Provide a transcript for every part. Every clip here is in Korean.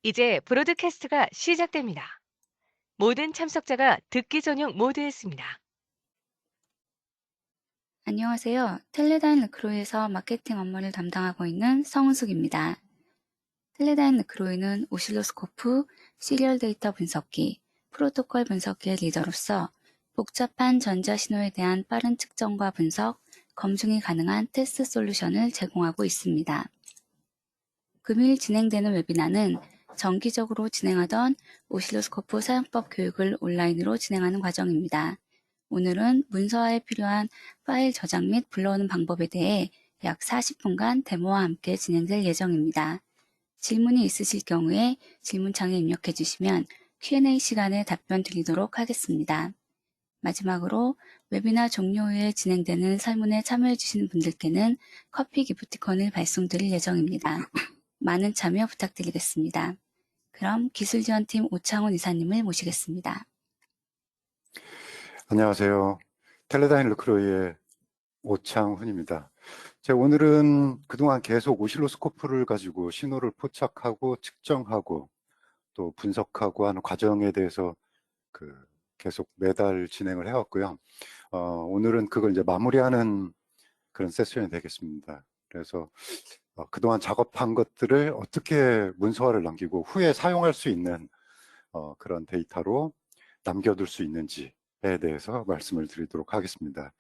이제 브로드캐스트가 시작됩니다. 모든 참석자가 듣기 전용 모드에 있습니다. 안녕하세요. 텔레다인 르크로이에서 마케팅 업무를 담당하고 있는 성은숙입니다. 텔레다인 르크로이는 오실로스코프, 시리얼 데이터 분석기, 프로토콜 분석기의 리더로서 복잡한 전자신호에 대한 빠른 측정과 분석, 검증이 가능한 테스트 솔루션을 제공하고 있습니다. 금일 진행되는 웨비나는 정기적으로 진행하던 오실로스코프 사용법 교육을 온라인으로 진행하는 과정입니다. 오늘은 문서화에 필요한 파일 저장 및 불러오는 방법에 대해 약 40분간 데모와 함께 진행될 예정입니다. 질문이 있으실 경우에 질문창에 입력해 주시면 Q&A 시간에 답변 드리도록 하겠습니다. 마지막으로 웨비나 종료 후에 진행되는 설문에 참여해 주시는 분들께는 커피 기프티콘을 발송드릴 예정입니다. 많은 참여 부탁드리겠습니다. 그럼 기술지원팀 오창훈 이사님을 모시겠습니다. 안녕하세요. 텔레다인 르크로이의 오창훈입니다. 제가 오늘은 그동안 계속 오실로스코프를 가지고 신호를 포착하고 측정하고 또 분석하고 하는 과정에 대해서 계속 매달 진행을 해왔고요. 오늘은 그걸 이제 마무리하는 그런 세션이 되겠습니다. 그래서 그동안 작업한 것들을 어떻게 문서화를 남기고 후에 사용할 수 있는 그런 데이터로 남겨둘 수 있는지에 대해서 말씀을 드리도록 하겠습니다.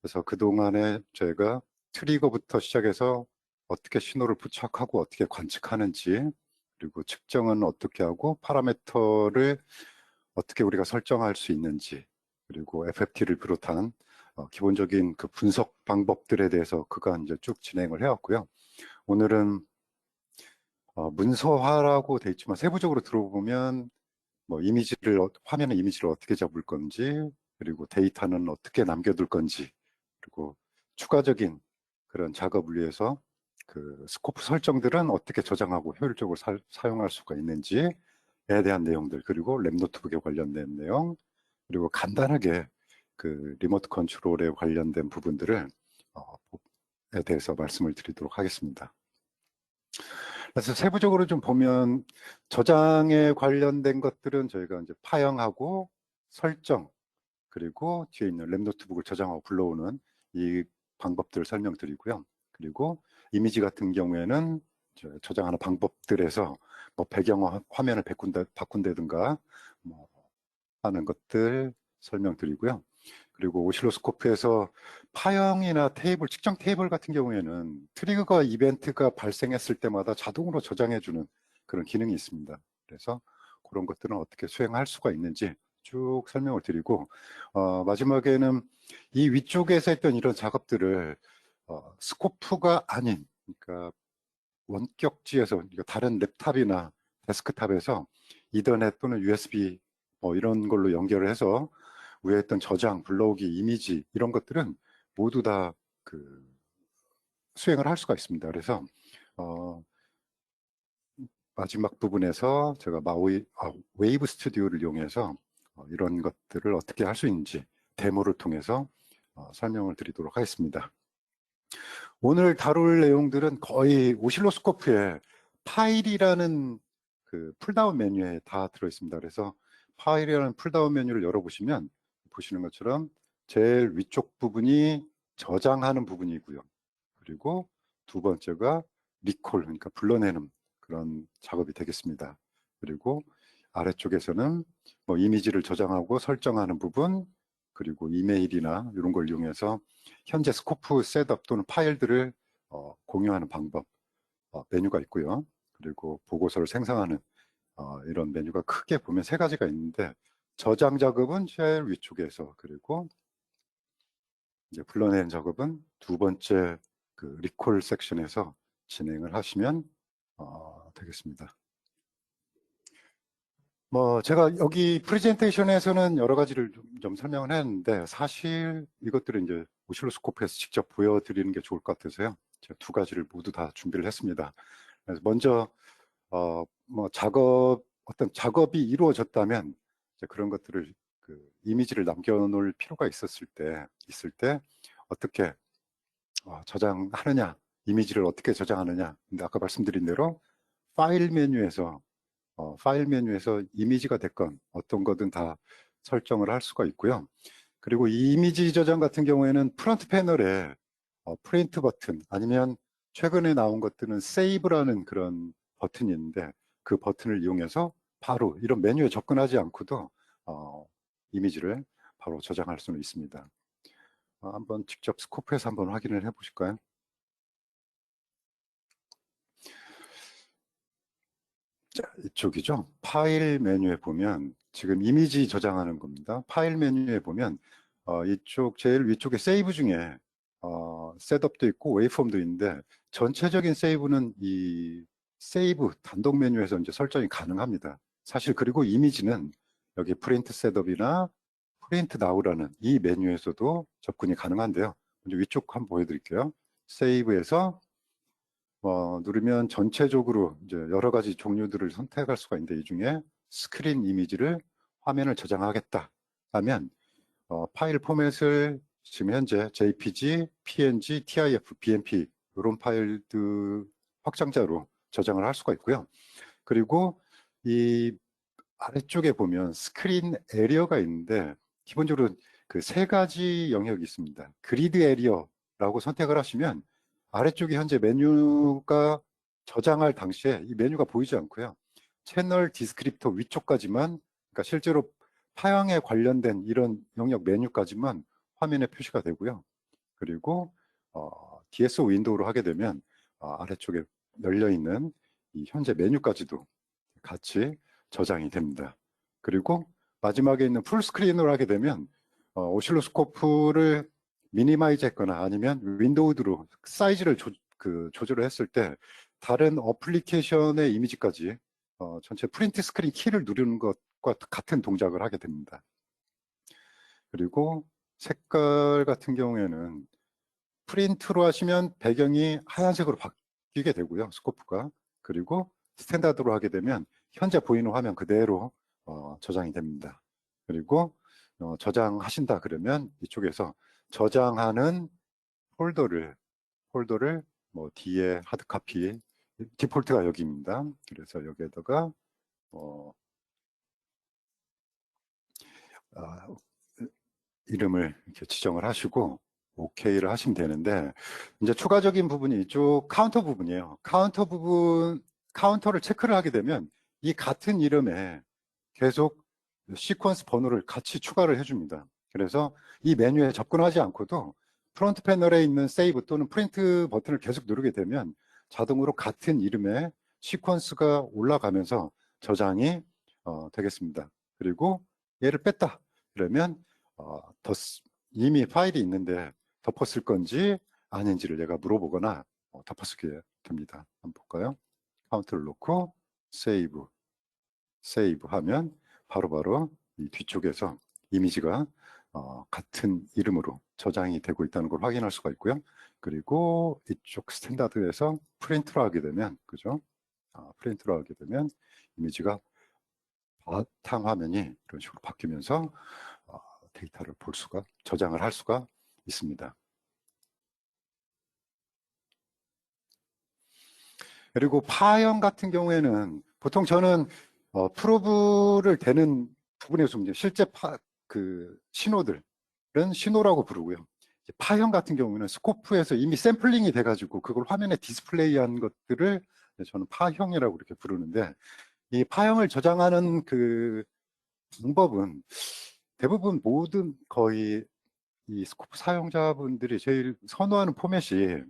그래서 그동안에 제가 트리거부터 시작해서 어떻게 신호를 포착하고 어떻게 관측하는지, 그리고 측정은 어떻게 하고 파라미터를 어떻게 우리가 설정할 수 있는지, 그리고 FFT를 비롯한 기본적인 그 분석 방법들에 대해서 그간 이제 쭉 진행을 해왔고요. 오늘은 문서화라고 돼 있지만 세부적으로 들어보면 뭐 화면의 이미지를 어떻게 잡을 건지, 그리고 데이터는 어떻게 남겨둘 건지, 그리고 추가적인 그런 작업을 위해서 그 스코프 설정들은 어떻게 저장하고 효율적으로 사용할 수가 있는지에 대한 내용들, 그리고 랩 노트북에 관련된 내용, 그리고 간단하게 그 리모트 컨트롤에 관련된 부분들을 에 대해서 말씀을 드리도록 하겠습니다. 그래서 세부적으로 좀 보면 저장에 관련된 것들은 저희가 이제 파형하고 설정, 그리고 뒤에 있는 랩 노트북을 저장하고 불러오는 이 방법들을 설명드리고요. 그리고 이미지 같은 경우에는 저장하는 방법들에서 뭐 배경 화면을 바꾼다든가 뭐 하는 것들 설명드리고요. 그리고 오실로스코프에서 파형이나 테이블, 측정 테이블 같은 경우에는 트리거 이벤트가 발생했을 때마다 자동으로 저장해주는 그런 기능이 있습니다. 그래서 그런 것들은 어떻게 수행할 수가 있는지 쭉 설명을 드리고, 마지막에는 이 위쪽에서 했던 이런 작업들을 스코프가 아닌, 그러니까 원격지에서, 그러니까 다른 랩탑이나 데스크탑에서 이더넷 또는 USB 뭐 이런 걸로 연결을 해서 위에 했던 저장, 불러오기, 이미지 이런 것들은 모두 다 그 수행을 할 수가 있습니다. 그래서 마지막 부분에서 제가 웨이브 스튜디오를 이용해서 이런 것들을 어떻게 할 수 있는지 데모를 통해서 설명을 드리도록 하겠습니다. 오늘 다룰 내용들은 거의 오실로스코프에 파일이라는 그 풀다운 메뉴에 다 들어있습니다. 그래서 파일이라는 풀다운 메뉴를 열어보시면 보시는 것처럼 제일 위쪽 부분이 저장하는 부분이고요. 그리고 두 번째가 리콜, 그러니까 불러내는 그런 작업이 되겠습니다. 그리고 아래쪽에서는 뭐 이미지를 저장하고 설정하는 부분, 그리고 이메일이나 이런 걸 이용해서 현재 스코프 셋업 또는 파일들을 공유하는 방법, 메뉴가 있고요. 그리고 보고서를 생성하는 이런 메뉴가 크게 보면 세 가지가 있는데, 저장 작업은 제일 위쪽에서, 그리고 이제 불러내는 작업은 두 번째 그 리콜 섹션에서 진행을 하시면 되겠습니다. 뭐 제가 여기 프레젠테이션에서는 여러 가지를 좀 설명을 했는데, 사실 이것들은 이제 오실로스코프에서 직접 보여드리는 게 좋을 것 같아서요. 제가 두 가지를 모두 다 준비를 했습니다. 그래서 먼저 뭐 어떤 작업이 이루어졌다면 이제 그런 것들을 그 이미지를 남겨놓을 필요가 있을 때 어떻게 저장하느냐, 이미지를 어떻게 저장하느냐. 근데 아까 말씀드린 대로 파일 메뉴에서 파일 메뉴에서 이미지가 됐건 어떤 거든 다 설정을 할 수가 있고요. 그리고 이 이미지 저장 같은 경우에는 프론트 패널에 프린트 버튼 아니면 최근에 나온 것들은 세이브라는 그런 버튼이 있는데 그 버튼을 이용해서 바로 이런 메뉴에 접근하지 않고도 이미지를 바로 저장할 수는 있습니다. 한번 직접 스코프에서 한번 확인을 해 보실까요? 자, 이쪽이죠. 파일 메뉴에 보면 지금 이미지 저장하는 겁니다. 파일 메뉴에 보면 이쪽 제일 위쪽에 세이브 중에 셋업도 있고 웨이폼도 있는데 전체적인 세이브는 이 세이브 단독 메뉴에서 이제 설정이 가능합니다. 사실 그리고 이미지는 여기 프린트 셋업이나 프린트 나우라는 이 메뉴에서도 접근이 가능한데요. 먼저 위쪽 한번 보여드릴게요. 세이브에서 누르면 전체적으로 이제 여러 가지 종류들을 선택할 수가 있는데 이 중에 스크린 이미지를 화면을 저장하겠다 하면 파일 포맷을 지금 현재 JPG, PNG, TIF, BMP 이런 파일들 확장자로 저장을 할 수가 있고요. 그리고 이 아래쪽에 보면 스크린 에리어가 있는데 기본적으로 그 세 가지 영역이 있습니다. 그리드 에리어라고 선택을 하시면 아래쪽에 현재 메뉴가 저장할 당시에 이 메뉴가 보이지 않고요. 채널 디스크립터 위쪽까지만, 그러니까 실제로 파형에 관련된 이런 영역 메뉴까지만 화면에 표시가 되고요. 그리고 DS 윈도우로 하게 되면 아래쪽에 열려 있는 이 현재 메뉴까지도 같이 저장이 됩니다. 그리고 마지막에 있는 풀스크린으로 하게 되면 오실로스코프를 미니마이즈 했거나 아니면 윈도우드로 사이즈를 조절을 했을 때 다른 어플리케이션의 이미지까지 전체 프린트 스크린 키를 누르는 것과 같은 동작을 하게 됩니다. 그리고 색깔 같은 경우에는 프린트로 하시면 배경이 하얀색으로 바뀌게 되고요. 스코프가. 그리고 스탠다드로 하게 되면 현재 보이는 화면 그대로 저장이 됩니다. 그리고 저장하신다 그러면 이쪽에서 저장하는 폴더를 뭐 뒤에 하드카피 디폴트가 여기입니다. 그래서 여기에다가 이름을 이렇게 지정을 하시고 OK를 하시면 되는데 이제 추가적인 부분이 이쪽 카운터 부분이에요. 카운터를 체크를 하게 되면 이 같은 이름에 계속 시퀀스 번호를 같이 추가를 해줍니다. 그래서 이 메뉴에 접근하지 않고도 프론트 패널에 있는 세이브 또는 프린트 버튼을 계속 누르게 되면 자동으로 같은 이름의 시퀀스가 올라가면서 저장이 되겠습니다. 그리고 얘를 뺐다 그러면 이미 파일이 있는데 덮었을 건지 아닌지를 내가 물어보거나 덮어쓰게 됩니다. 한번 볼까요? 카운트를 놓고 세이브 하면 바로바로 이 뒤쪽에서 이미지가 같은 이름으로 저장이 되고 있다는 걸 확인할 수가 있고요. 그리고 이쪽 스탠다드에서 프린트로 하게 되면 그죠? 프린트로 하게 되면 이미지가 바탕 화면이 이런 식으로 바뀌면서 데이터를 저장을 할 수가 있습니다. 그리고 파형 같은 경우에는 보통 저는 프로브를 대는 부분에서 실제 신호들은 신호라고 부르고요. 파형 같은 경우는 스코프에서 이미 샘플링이 돼가지고 그걸 화면에 디스플레이한 것들을 저는 파형이라고 이렇게 부르는데 이 파형을 저장하는 그 방법은 대부분 거의 이 스코프 사용자분들이 제일 선호하는 포맷이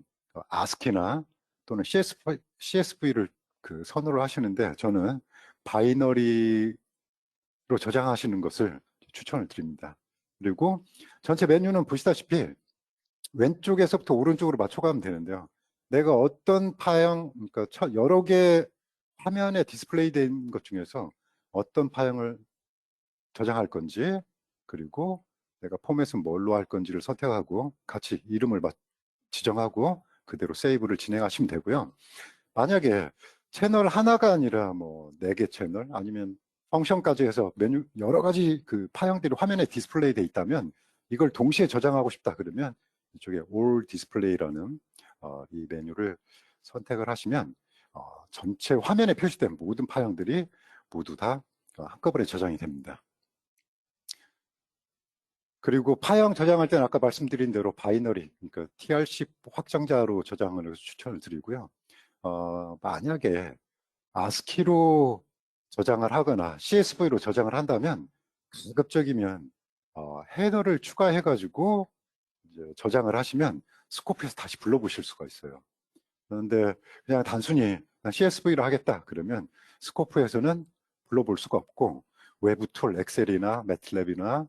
ASCII나 또는 CSV를 선호를 하시는데 저는 바이너리로 저장하시는 것을 추천을 드립니다. 그리고 전체 메뉴는 보시다시피 왼쪽에서부터 오른쪽으로 맞춰가면 되는데요. 내가 어떤 파형, 그러니까 여러 개 화면에 디스플레이 된 것 중에서 어떤 파형을 저장할 건지 그리고 내가 포맷은 뭘로 할 건지를 선택하고 같이 이름을 지정하고 그대로 세이브를 진행하시면 되고요. 만약에 채널 하나가 아니라 뭐 4개 채널 아니면 펑션까지 해서 메뉴 여러 가지 그 파형들이 화면에 디스플레이 돼 있다면 이걸 동시에 저장하고 싶다 그러면 이쪽에 All Display라는 이 메뉴를 선택을 하시면 전체 화면에 표시된 모든 파형들이 모두 다 한꺼번에 저장이 됩니다. 그리고 파형 저장할 때는 아까 말씀드린 대로 바이너리, 그러니까 TRC 확장자로 저장을 해서 추천을 드리고요. 만약에 ASCII로 저장을 하거나 CSV로 저장을 한다면 가급적이면 헤더를 추가해가지고 이제 저장을 하시면 스코프에서 다시 불러보실 수가 있어요. 그런데 그냥 단순히 CSV로 하겠다 그러면 스코프에서는 불러볼 수가 없고 외부 툴, 엑셀이나 매트랩이나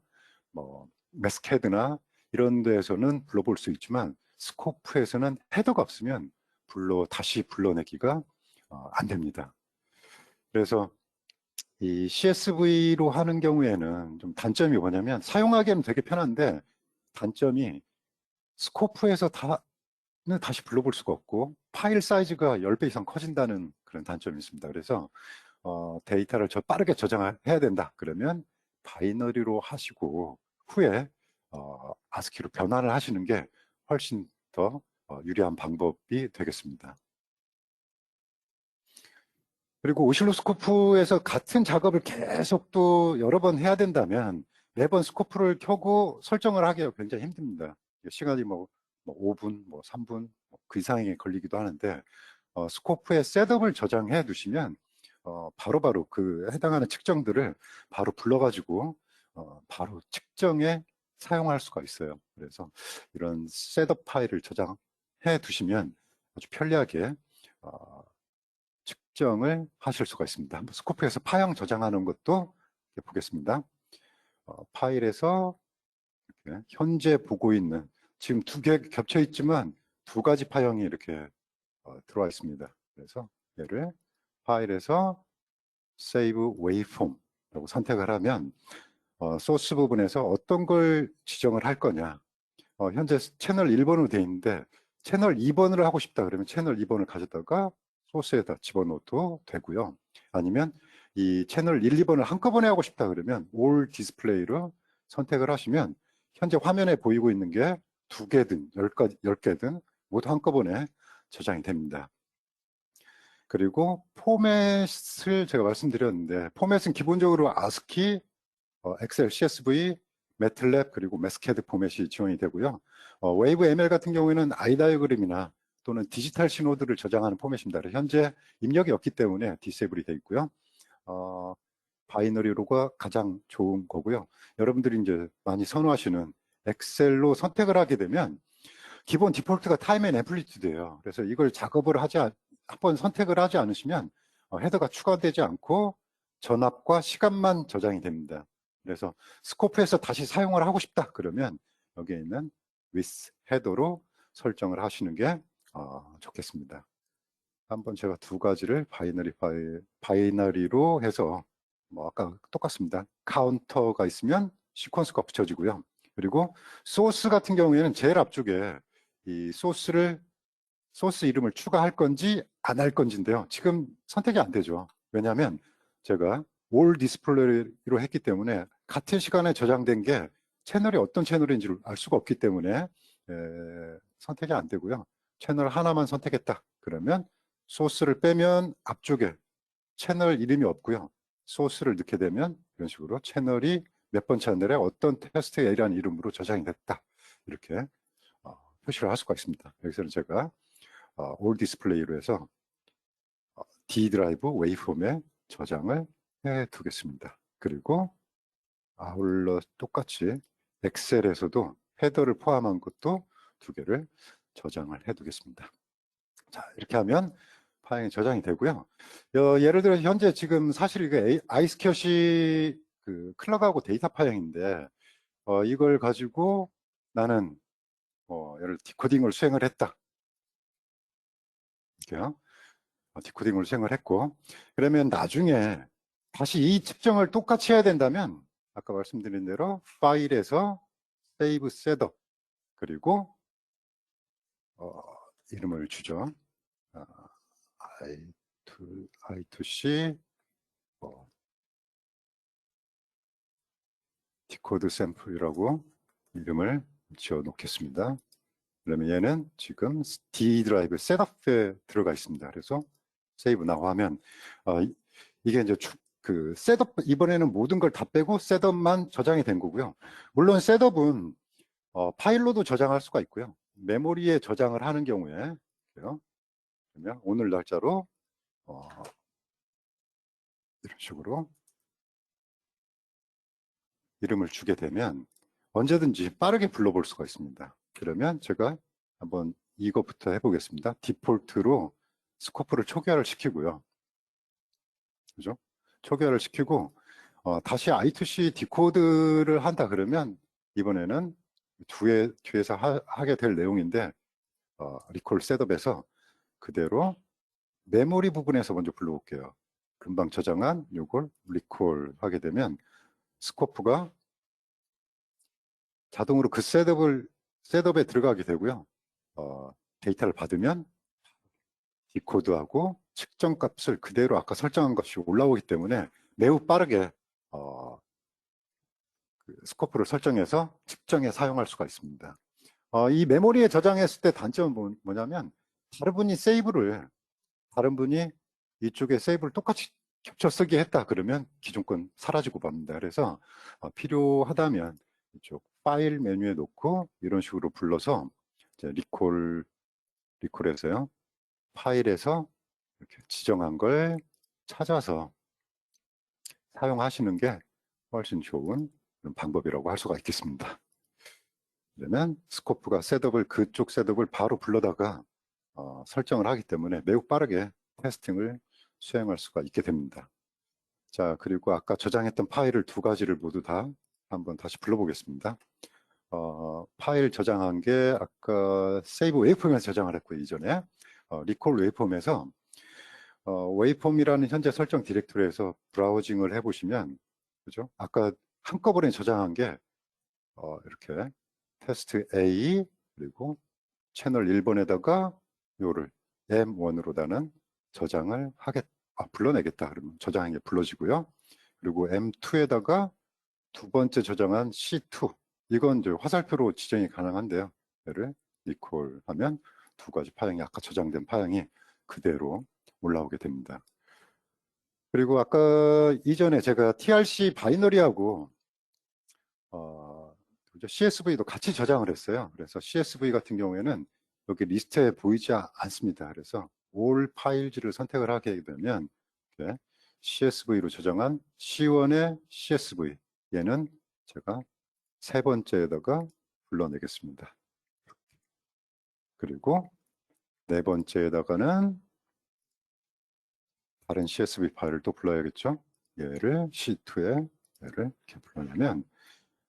뭐 메스캐드나 이런 데에서는 불러볼 수 있지만 스코프에서는 헤더가 없으면 다시 불러내기가 안 됩니다. 그래서 이 CSV로 하는 경우에는 좀 단점이 뭐냐면 사용하기에는 되게 편한데 단점이 스코프에서 다시 불러볼 수가 없고 파일 사이즈가 10배 이상 커진다는 그런 단점이 있습니다. 그래서 데이터를 빠르게 저장해야 된다 그러면 바이너리로 하시고 후에 ASCII로 변환을 하시는 게 훨씬 더 유리한 방법이 되겠습니다. 그리고 오실로스코프에서 같은 작업을 계속 또 여러 번 해야 된다면 매번 스코프를 켜고 설정을 하기가 굉장히 힘듭니다. 시간이 뭐 5분, 3분 그 이상이 걸리기도 하는데 스코프에 셋업을 저장해 두시면 바로바로 그 해당하는 측정들을 바로 불러가지고 바로 측정에 사용할 수가 있어요. 그래서 이런 셋업 파일을 저장해 두시면 아주 편리하게 측정을 하실 수가 있습니다. 한번 스코프에서 파형 저장하는 것도 보겠습니다. 파일에서 이렇게 현재 보고 있는 지금 두 개 겹쳐 있지만 두 가지 파형이 이렇게 들어와 있습니다. 그래서 얘를 파일에서 Save Waveform라고 선택을 하면 소스 부분에서 어떤 걸 지정을 할 거냐. 현재 채널 1번으로 되어 있는데 채널 2번을 하고 싶다 그러면 채널 2번을 가져다가 소스에다 집어넣어도 되고요. 아니면 이 채널 1, 2번을 한꺼번에 하고 싶다 그러면 All Display로 선택을 하시면 현재 화면에 보이고 있는 게 2개든 10개든 모두 한꺼번에 저장이 됩니다. 그리고 포맷을 제가 말씀드렸는데 포맷은 기본적으로 ASCII, 엑셀, CSV, 매틀랩 그리고 메스캐드 포맷이 지원이 되고요. 웨이브 ML 같은 경우에는 아이 다이어그램이나 또는 디지털 신호들을 저장하는 포맷입니다. 현재 입력이 없기 때문에 디세이블이 되어 있고요. 바이너리로가 가장 좋은 거고요. 여러분들이 이제 많이 선호하시는 엑셀로 선택을 하게 되면 기본 디폴트가 타임 앤 앰플리튜드예요. 그래서 이걸 작업을 한번 선택을 하지 않으시면 헤더가 추가되지 않고 전압과 시간만 저장이 됩니다. 그래서 스코프에서 다시 사용을 하고 싶다 그러면 여기에 있는 with 헤더로 설정을 하시는 게 좋겠습니다. 한번 제가 두 가지를 바이너리로 해서 아까 똑같습니다. 카운터가 있으면 시퀀스가 붙여지고요. 그리고 소스 같은 경우에는 제일 앞쪽에 이 소스 이름을 추가할 건지 안 할 건지인데요. 지금 선택이 안 되죠. 왜냐하면 제가 올 디스플레이로 했기 때문에 같은 시간에 저장된 게 채널이 어떤 채널인지를 알 수가 없기 때문에 선택이 안 되고요. 채널 하나만 선택했다. 그러면 소스를 빼면 앞쪽에 채널 이름이 없고요. 소스를 넣게 되면 이런 식으로 채널이 몇 번 채널에 어떤 테스트 A라는 이름으로 저장이 됐다. 이렇게 표시를 할 수가 있습니다. 여기서는 제가 올 디스플레이로 해서 D 드라이브 웨이폼에 저장을 해 두겠습니다. 그리고 아울러 똑같이 엑셀에서도 헤더를 포함한 것도 두 개를 저장을 해 두겠습니다. 자, 이렇게 하면 파일이 저장이 되고요. 예를 들어 현재 지금 사실 이게 아이스캐시 그 클럭하고 데이터 파형인데 이걸 가지고 나는 예를 들어 디코딩을 수행을 했다. 이렇게요. 디코딩을 수행을 했고 그러면 나중에 다시 이 측정을 똑같이 해야 된다면 아까 말씀드린 대로 파일에서 Save Setup 그리고 이름을 주죠. I2C 디코드 샘플이라고 이름을 지어 놓겠습니다. 그러면 얘는 지금 D 드라이브 셋업에 들어가 있습니다. 그래서 세이브 나고 하면 이게 이제 그 셋업, 이번에는 모든 걸 다 빼고 셋업만 저장이 된 거고요. 물론 셋업은 파일로도 저장할 수가 있고요. 메모리에 저장을 하는 경우에, 그러면 오늘 날짜로 이런 식으로 이름을 주게 되면 언제든지 빠르게 불러볼 수가 있습니다. 그러면 제가 한번 이것부터 해보겠습니다. 디폴트로 스코프를 초기화를 시키고요. 그죠? 초기화를 시키고 다시 I2C 디코드를 한다 그러면 이번에는 뒤에서 하게 될 내용인데 리콜 셋업에서 그대로 메모리 부분에서 먼저 불러볼게요. 금방 저장한 요걸 리콜 하게 되면 스코프가 자동으로 그 셋업에 들어가게 되고요. 데이터를 받으면 디코드하고 측정 값을 그대로 아까 설정한 값이 올라오기 때문에 매우 빠르게 그 스코프를 설정해서 측정에 사용할 수가 있습니다. 이 메모리에 저장했을 때 단점은 뭐냐면 다른 분이 이쪽에 세이브를 똑같이 겹쳐 쓰기 했다 그러면 기존 건 사라지고 맙니다. 그래서 필요하다면 이쪽 파일 메뉴에 놓고 이런 식으로 불러서 이제 리콜에서요. 파일에서 이렇게 지정한 걸 찾아서 사용하시는 게 훨씬 좋은 그런 방법이라고 할 수가 있겠습니다. 그러면 스코프가 그쪽 셋업을 바로 불러다가 설정을 하기 때문에 매우 빠르게 테스팅을 수행할 수가 있게 됩니다. 자, 그리고 아까 저장했던 파일을 두 가지를 모두 다 한번 다시 불러보겠습니다. 파일 저장한 게 아까 세이브 웨이폼에서 저장을 했고요. 이전에 리콜 웨이폼에서 웨이폼이라는 현재 설정 디렉토리에서 브라우징을 해보시면 그죠? 아까 한꺼번에 저장한 게 이렇게 테스트 A 그리고 채널 1번에다가 요를 M1으로다는 저장을 불러내겠다 그러면 저장한 게 불러지고요. 그리고 M2에다가 두 번째 저장한 C2 이건 이제 화살표로 지정이 가능한데요. 얘를 리콜하면 두 가지 파형이 아까 저장된 파형이 그대로 올라오게 됩니다. 그리고 아까 이전에 제가 TRC 바이너리하고 CSV도 같이 저장을 했어요. 그래서 CSV 같은 경우에는 여기 리스트에 보이지 않습니다. 그래서 all 파일즈를 선택을 하게 되면 CSV로 저장한 C1의 CSV 얘는 제가 세 번째에다가 불러내겠습니다. 그리고 네 번째에다가는 다른 CSV 파일을 또 불러야겠죠. 얘를 C2에 얘를 이렇게 불러내면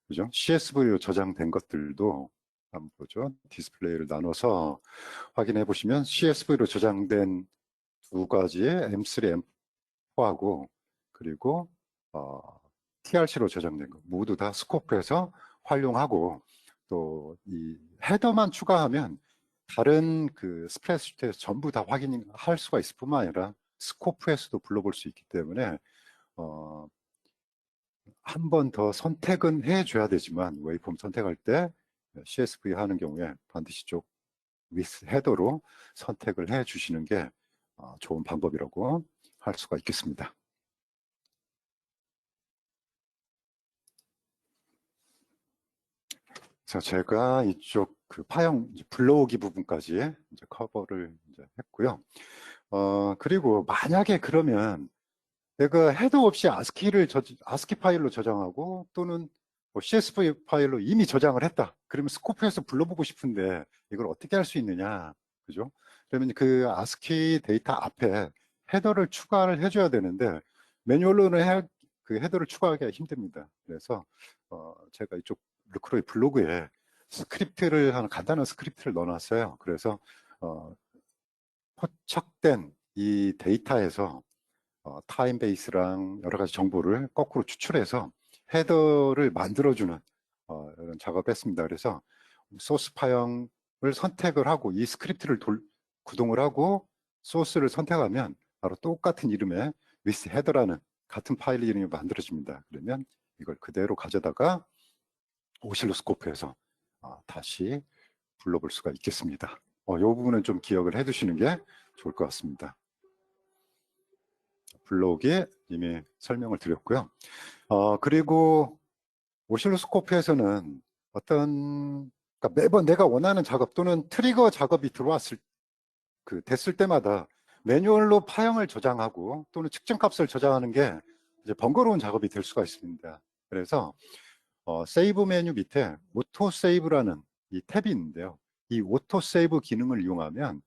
그죠? CSV로 저장된 것들도 한번 보죠. 디스플레이를 나눠서 확인해 보시면 CSV로 저장된 두 가지의 M3, M4하고 그리고 TRC로 저장된 거 모두 다 스코프에서 활용하고 또 이 헤더만 추가하면 다른 그 스프레드시트에서 전부 다 확인할 수가 있을 뿐만 아니라 스코프에서도 불러볼 수 있기 때문에 한 번 더 선택은 해줘야 되지만 웨이폼 선택할 때 CSV 하는 경우에 반드시 쪽 with 헤더로 선택을 해 주시는 게 좋은 방법이라고 할 수가 있겠습니다. 자, 제가 이쪽 그 파형 불러오기 부분까지 이제 커버를 이제 했고요. 그리고 만약에 그러면 내가 헤더 없이 ASCII 파일로 저장하고 또는 뭐 CSV 파일로 이미 저장을 했다. 그러면 스코프에서 불러보고 싶은데 이걸 어떻게 할 수 있느냐. 그죠? 그러면 그 ASCII 데이터 앞에 헤더를 추가를 해줘야 되는데 매뉴얼로는 그 헤더를 추가하기가 힘듭니다. 그래서 제가 이쪽 르크로이 블로그에 간단한 스크립트를 넣어놨어요. 그래서 포착된 이 데이터에서 타임베이스랑 여러 가지 정보를 거꾸로 추출해서 헤더를 만들어주는 이런 작업을 했습니다. 그래서 소스 파형을 선택을 하고 이 스크립트를 구동을 하고 소스를 선택하면 바로 똑같은 이름의 with 헤더라는 같은 파일 이름이 만들어집니다. 그러면 이걸 그대로 가져다가 오실로스코프에서 다시 불러볼 수가 있겠습니다. 이 부분은 좀 기억을 해 두시는 게 좋을 것 같습니다. 블록에 이미 설명을 드렸고요. 그리고 오실로스코프에서는 그러니까 매번 내가 원하는 작업 또는 트리거 작업이 됐을 때마다 매뉴얼로 파형을 저장하고 또는 측정 값을 저장하는 게 이제 번거로운 작업이 될 수가 있습니다. 그래서 세이브 메뉴 밑에 오토 세이브라는 이 탭이 있는데요. 이 오토 세이브 기능을 이용하면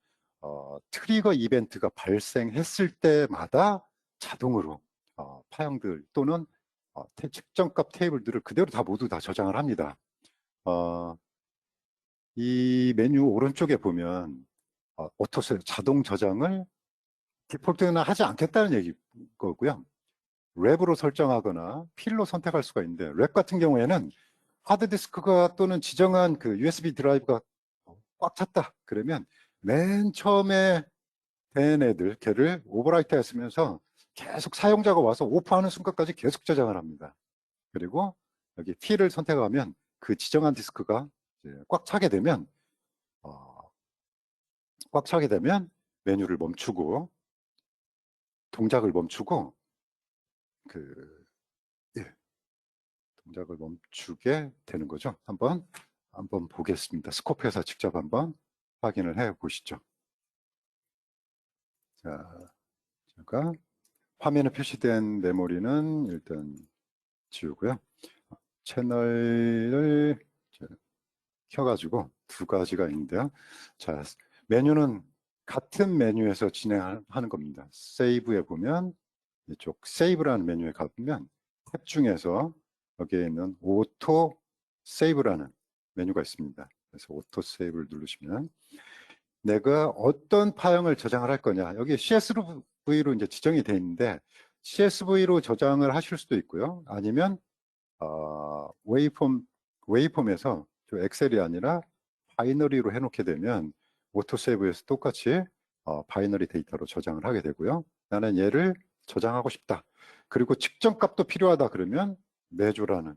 트리거 이벤트가 발생했을 때마다 자동으로 파형들 또는 측정값 테이블들을 그대로 모두 다 저장을 합니다. 이 메뉴 오른쪽에 보면 오토 세이브 자동 저장을 디폴트는 하지 않겠다는 얘기 거고요. 랩으로 설정하거나 필로 선택할 수가 있는데 랩 같은 경우에는 하드디스크가 또는 지정한 그 USB 드라이브가 꽉 찼다 그러면 맨 처음에 된 걔를 오버라이트 했으면서 계속 사용자가 와서 오프하는 순간까지 계속 저장을 합니다. 그리고 여기 T를 선택하면 그 지정한 디스크가 이제 꽉 차게 되면 메뉴를 멈추고 동작을 멈추고 동작을 멈추게 되는 거죠. 한번 보겠습니다. 스코프에서 직접 한번 확인을 해 보시죠. 자, 제가 화면에 표시된 메모리는 일단 지우고요. 채널을 켜가지고 두 가지가 있는데요. 자, 메뉴는 같은 메뉴에서 진행하는 겁니다. 세이브에 보면 이쪽 세이브라는 메뉴에 가보면 탭 중에서 여기에 있는 오토 세이브라는 메뉴가 있습니다. 그래서 오토 세이브를 누르시면 내가 어떤 파형을 저장을 할 거냐. 여기 CSV로 이제 지정이 되어 있는데 CSV로 저장을 하실 수도 있고요. 아니면 웨이폼에서 엑셀이 아니라 바이너리로 해놓게 되면 오토세이브에서 똑같이 바이너리 데이터로 저장을 하게 되고요. 나는 얘를 저장하고 싶다. 그리고 측정값도 필요하다 그러면 매조라는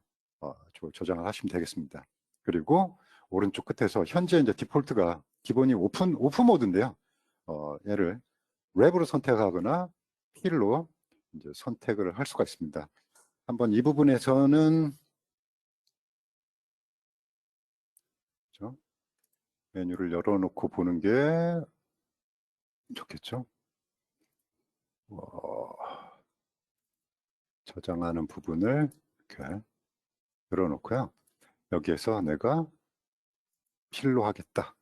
저장을 하시면 되겠습니다. 그리고 오른쪽 끝에서 현재 이제 디폴트가 기본이 오픈 모드인데요. 얘를 랩으로 선택하거나 필로 이제 선택을 할 수가 있습니다. 한번 이 부분에서는 그렇죠? 메뉴를 열어놓고 보는 게 좋겠죠. 저장하는 부분을 이렇게 열어놓고요. 여기에서 내가 필로 하겠다.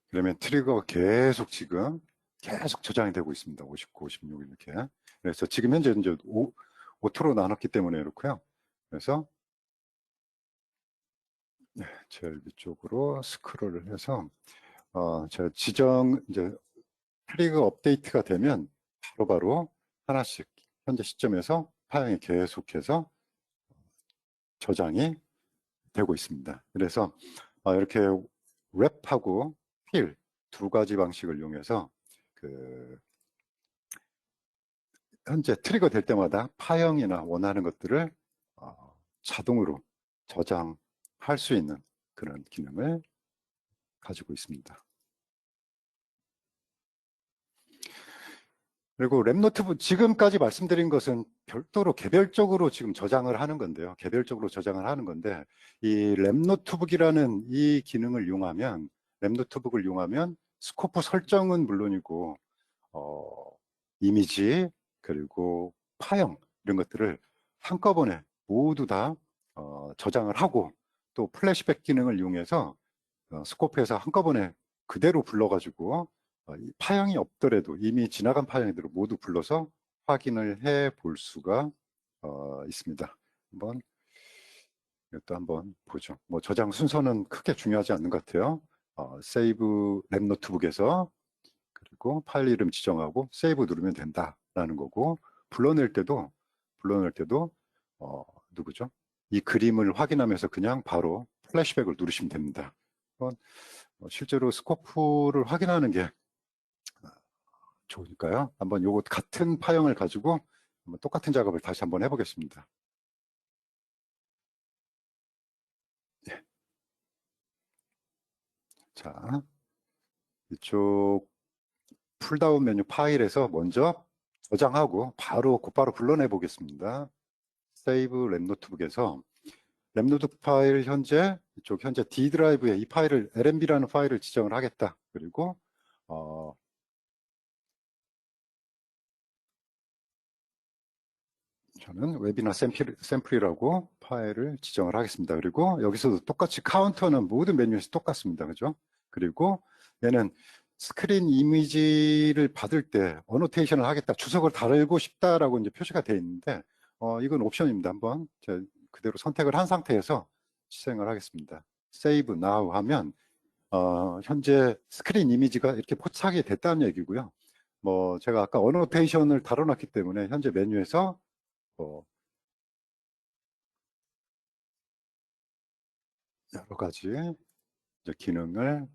그러면 트리거가 계속 저장이 되고 있습니다. 59, 56 이렇게. 그래서 지금 현재 이제 오토로 나눴기 때문에 이렇고요. 그래서 제일 위쪽으로 스크롤을 해서 제가 이제 트리거 업데이트가 되면 바로바로 하나씩 현재 시점에서 파형이 계속해서 저장이 되고 있습니다. 그래서 이렇게 랩하고 필 두 가지 방식을 이용해서 현재 트리거 될 때마다 파형이나 원하는 것들을 자동으로 저장할 수 있는 그런 기능을 가지고 있습니다. 그리고 랩 노트북 지금까지 말씀드린 것은 별도로 개별적으로 지금 저장을 하는 건데요. 개별적으로 저장을 하는 건데 이 랩 노트북이라는 이 기능을 이용하면 랩 노트북을 이용하면 스코프 설정은 물론이고 이미지 그리고 파형 이런 것들을 한꺼번에 모두 다 저장을 하고 또 플래시백 기능을 이용해서 스코프에서 한꺼번에 그대로 불러가지고 이 파형이 없더라도 이미 지나간 파형들을 모두 불러서 확인을 해 볼 수가 있습니다. 이것도 한번 보죠. 뭐 저장 순서는 크게 중요하지 않는 것 같아요. 세이브 랩 노트북에서 그리고 파일 이름 지정하고 세이브 누르면 된다라는 거고 불러낼 때도 누구죠? 이 그림을 확인하면서 그냥 바로 플래시백을 누르시면 됩니다. 실제로 스코프를 확인하는 게 좋으니까요. 한번 요거 같은 파형을 가지고 한번 똑같은 작업을 다시 한번 해보겠습니다. 예. 자, 이쪽 풀다운 메뉴 파일에서 먼저 저장하고 곧바로 불러내 보겠습니다. 세이브 랩 노트북에서 랩 노트북 파일 현재 D 드라이브에 이 파일을 LMB라는 파일을 지정을 하겠다. 그리고 저는 웨비나 샘플이라고 파일을 지정을 하겠습니다. 그리고 여기서도 똑같이 카운터는 모든 메뉴에서 똑같습니다. 그죠? 그리고 얘는 스크린 이미지를 받을 때 어노테이션을 하겠다, 주석을 달고 싶다라고 이제 표시가 되어 있는데 이건 옵션입니다. 한번 제가 그대로 선택을 한 상태에서 실행을 하겠습니다. Save Now 하면 현재 스크린 이미지가 이렇게 포착이 됐다는 얘기고요. 제가 아까 어노테이션을 다뤄놨기 때문에 현재 메뉴에서 여러 가지 이제 기능을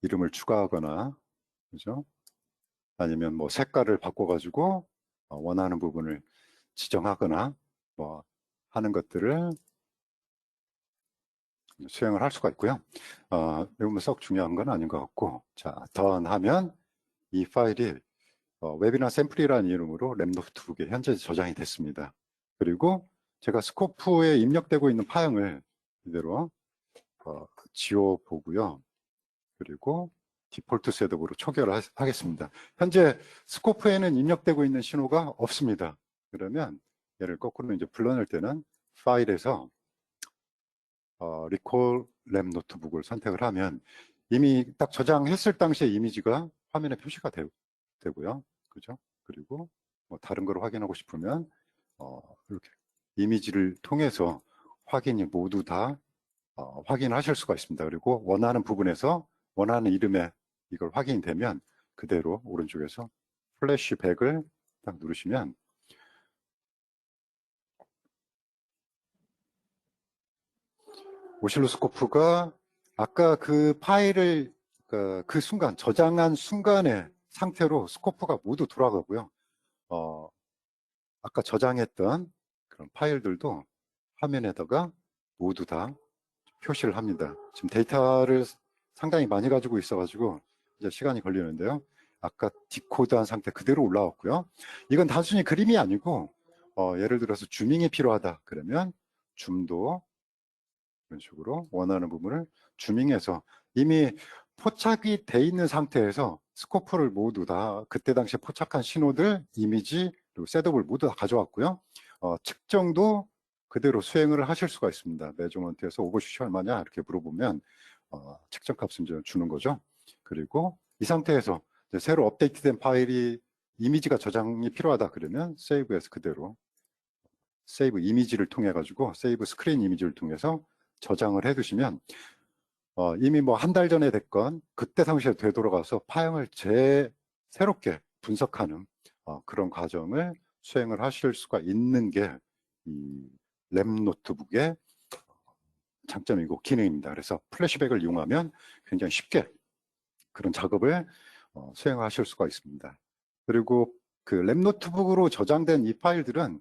이름을 추가하거나, 그죠? 아니면 색깔을 바꿔가지고 원하는 부분을 지정하거나 하는 것들을 수행을 할 수가 있고요. 이건 썩 중요한 건 아닌 것 같고, 자, done 하면 이 파일이 웹이나 샘플이라는 이름으로 랩 노트북에 현재 저장이 됐습니다. 그리고 제가 스코프에 입력되고 있는 파형을 이대로 지워보고요. 그리고 디폴트 셋업으로 초기화를 하겠습니다. 현재 스코프에는 입력되고 있는 신호가 없습니다. 그러면 얘를 거꾸로 이제 불러낼 때는 파일에서 리콜 랩 노트북을 선택을 하면 이미 딱 저장했을 당시에 이미지가 화면에 표시가 되고요. 그죠? 그리고 다른 걸 확인하고 싶으면 이렇게 이미지를 통해서 확인이 모두 다 확인하실 수가 있습니다. 그리고 원하는 부분에서 원하는 이름에 이걸 확인이 되면 그대로 오른쪽에서 플래시백을 딱 누르시면 오실로스코프가 아까 그 파일을 그 순간 저장한 순간의 상태로 스코프가 모두 돌아가고요. 아까 저장했던 그런 파일들도 화면에다가 모두 다 표시를 합니다. 지금 데이터를 상당히 많이 가지고 있어가지고 이제 시간이 걸리는데요. 아까 디코드한 상태 그대로 올라왔고요. 이건 단순히 그림이 아니고 예를 들어서 줌밍이 필요하다 그러면 줌도 이런 식으로 원하는 부분을 줌밍해서 이미 포착이 돼 있는 상태에서 스코프를 모두 다 그때 당시에 포착한 신호들, 이미지, 그리고 셋업을 모두 다 가져왔고요. 측정도 그대로 수행을 하실 수가 있습니다. 메저먼트에서 오버슛이 얼마냐 이렇게 물어보면 측정 값을 이제 주는 거죠. 그리고 이 상태에서 이제 새로 업데이트된 파일이 이미지가 저장이 필요하다 그러면 세이브에서 그대로 세이브 이미지를 통해 가지고 세이브 스크린 이미지를 통해서 저장을 해 두시면 이미 한 달 전에 됐건 그때 당시에 되돌아가서 파형을 새롭게 분석하는 그런 과정을 수행을 하실 수가 있는 게 이 랩 노트북의 장점이고 기능입니다. 그래서 플래시백을 이용하면 굉장히 쉽게 그런 작업을 수행하실 수가 있습니다. 그리고 그 랩 노트북으로 저장된 이 파일들은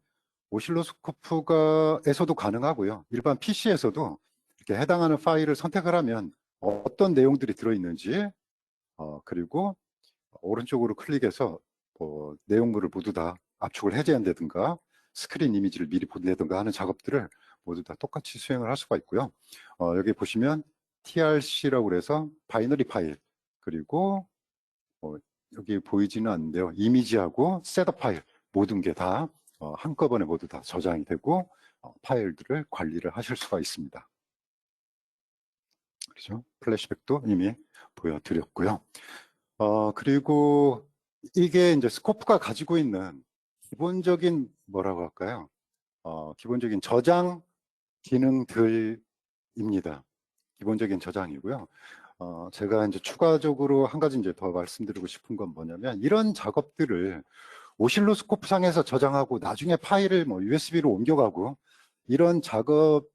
오실로스코프에서도 가능하고요. 일반 PC에서도 이렇게 해당하는 파일을 선택을 하면 어떤 내용들이 들어있는지 그리고 오른쪽으로 클릭해서 내용물을 모두 다 압축을 해제한다든가 스크린 이미지를 미리 본다든가 하는 작업들을 모두 다 똑같이 수행을 할 수가 있고요. 여기 보시면 TRC라고 해서 바이너리 파일 그리고 여기 보이지는 않는데요. 이미지하고 셋업 파일 모든 게 다 한꺼번에 모두 다 저장이 되고 파일들을 관리를 하실 수가 있습니다. 그렇죠? 플래시백도 이미 보여드렸고요. 그리고 이게 이제 스코프가 가지고 있는 기본적인 뭐라고 할까요? 기본적인 저장 기능들입니다. 기본적인 저장이고요. 제가 이제 추가적으로 한 가지 이제 더 말씀드리고 싶은 건 뭐냐면 이런 작업들을 오실로스코프 상에서 저장하고 나중에 파일을 USB로 옮겨가고 이런 작업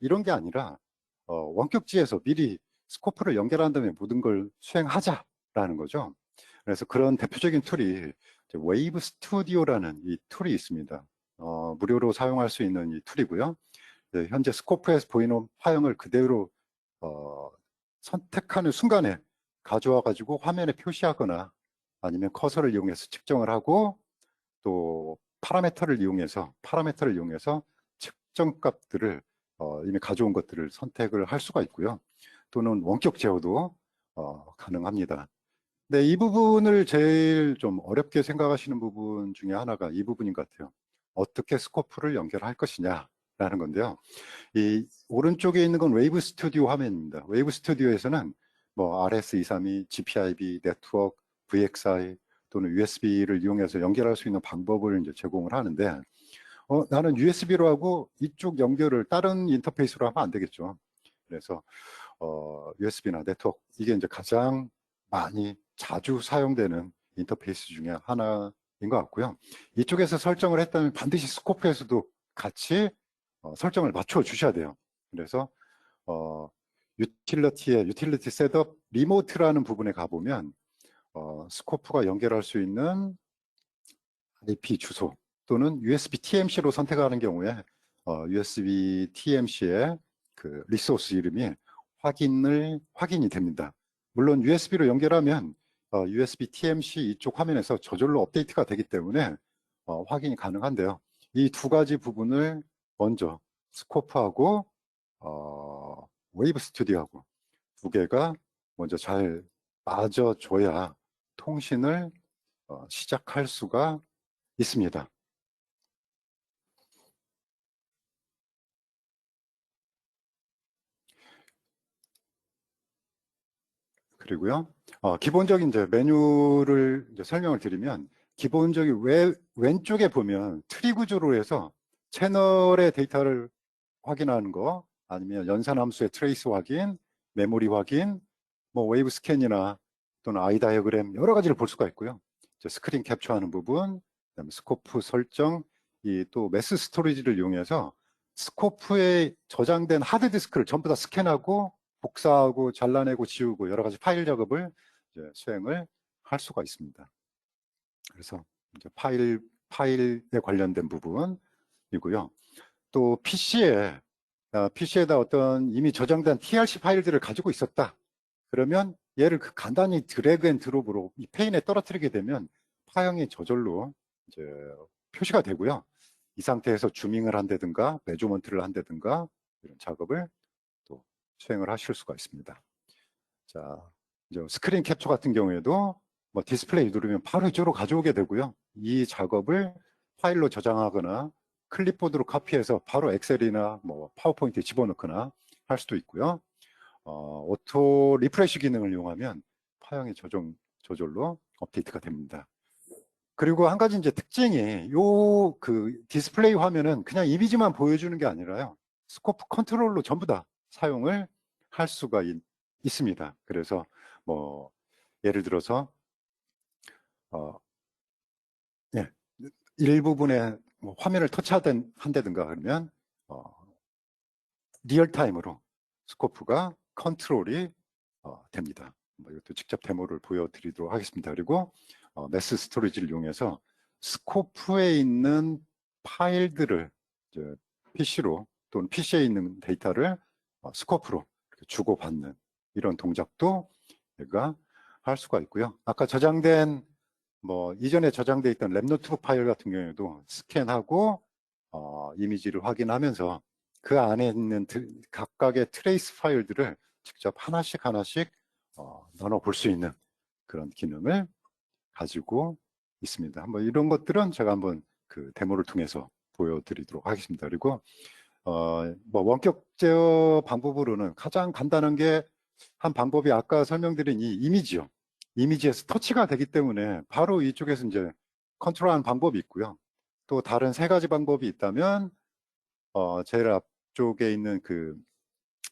이런 게 아니라 원격지에서 미리 스코프를 연결한 다음에 모든 걸 수행하자라는 거죠. 그래서 그런 대표적인 툴이 웨이브 스튜디오라는 이 툴이 있습니다. 무료로 사용할 수 있는 이 툴이고요. 현재 스코프에서 보이는 파형을 그대로 선택하는 순간에 가져와 가지고 화면에 표시하거나 아니면 커서를 이용해서 측정을 하고 또 파라미터를 이용해서 측정 값들을 이미 가져온 것들을 선택을 할 수가 있고요. 또는 원격 제어도 가능합니다. 네, 이 부분을 제일 좀 어렵게 생각하시는 부분 중에 하나가 이 부분인 것 같아요. 어떻게 스코프를 연결할 것이냐라는 건데요. 이 오른쪽에 있는 건 웨이브 스튜디오 화면입니다. 웨이브 스튜디오에서는 뭐 RS232, GPIB, 네트워크, VXI 또는 USB를 이용해서 연결할 수 있는 방법을 이제 제공을 하는데 나는 USB로 하고 이쪽 연결을 다른 인터페이스로 하면 안 되겠죠. 그래서 USB나 네트워크 이게 이제 가장 많이 자주 사용되는 인터페이스 중에 하나인 것 같고요. 이쪽에서 설정을 했다면 반드시 스코프에서도 같이 설정을 맞춰 주셔야 돼요. 그래서 유틸리티 셋업 리모트라는 부분에 가보면 스코프가 연결할 수 있는 IP 주소 또는 USB TMC로 선택하는 경우에 USB TMC의 그 리소스 이름이 확인이 됩니다. 물론 USB로 연결하면 USB TMC 이쪽 화면에서 저절로 업데이트가 되기 때문에 확인이 가능한데요. 이 두 가지 부분을 먼저 스코프하고 웨이브 스튜디오하고 두 개가 먼저 잘 맞아줘야 통신을 시작할 수가 있습니다. 그리고요, 기본적인 이제 메뉴를 이제 설명을 드리면, 기본적인 왼쪽에 보면 트리 구조로 해서 채널의 데이터를 확인하는 거, 아니면 연산함수의 트레이스 확인, 메모리 확인, 뭐 웨이브 스캔이나 또는 아이 다이어그램 여러 가지를 볼 수가 있고요. 이제 스크린 캡처하는 부분, 그다음에 스코프 설정, 이 또 매스 스토리지를 이용해서 스코프에 저장된 하드디스크를 전부 다 스캔하고 복사하고 잘라내고 지우고 여러 가지 파일 작업을 이제 수행을 할 수가 있습니다. 그래서 이제 파일에 관련된 부분이고요. 또 PC에다 어떤 이미 저장된 TRC 파일들을 가지고 있었다. 그러면 얘를 간단히 드래그 앤 드롭으로 이 페인에 떨어뜨리게 되면 파형이 저절로 이제 표시가 되고요. 이 상태에서 주밍을 한다든가 메조먼트를 한다든가 이런 작업을 또 수행을 하실 수가 있습니다. 자, 이제 스크린 캡처 같은 경우에도 뭐 디스플레이 누르면 바로 이쪽으로 가져오게 되고요. 이 작업을 파일로 저장하거나 클립보드로 카피해서 바로 엑셀이나 뭐 파워포인트에 집어넣거나 할 수도 있고요. 오토 리프레시 기능을 이용하면 파형이 저절로 업데이트가 됩니다. 그리고 한 가지 이제 특징이 요 그 디스플레이 화면은 그냥 이미지만 보여주는 게 아니라요. 스코프 컨트롤로 전부 다 사용을 할 수가 있습니다. 그래서 뭐 예를 들어서 예, 일부분에 뭐 화면을 터치한다든가 그러면 리얼타임으로 스코프가 컨트롤이 됩니다. 뭐 이것도 직접 데모를 보여드리도록 하겠습니다. 그리고 매스 스토리지를 이용해서 스코프에 있는 파일들을 이제 PC로 또는 PC에 있는 데이터를 스코프로 주고받는 이런 동작도 얘가 할 수가 있고요. 아까 저장된 뭐 이전에 저장돼 있던 랩 노트북 파일 같은 경우에도 스캔하고 이미지를 확인하면서 그 안에 있는 각각의 트레이스 파일들을 직접 하나씩 나눠 볼 수 있는 그런 기능을 가지고 있습니다. 한번 이런 것들은 제가 한번 그 데모를 통해서 보여드리도록 하겠습니다. 그리고 뭐 원격 제어 방법으로는 가장 간단한 게 한 방법이 아까 설명드린 이 이미지요. 이미지에서 터치가 되기 때문에 바로 이쪽에서 이제 컨트롤하는 방법이 있고요. 또 다른 세 가지 방법이 있다면 제일 앞쪽에 있는 그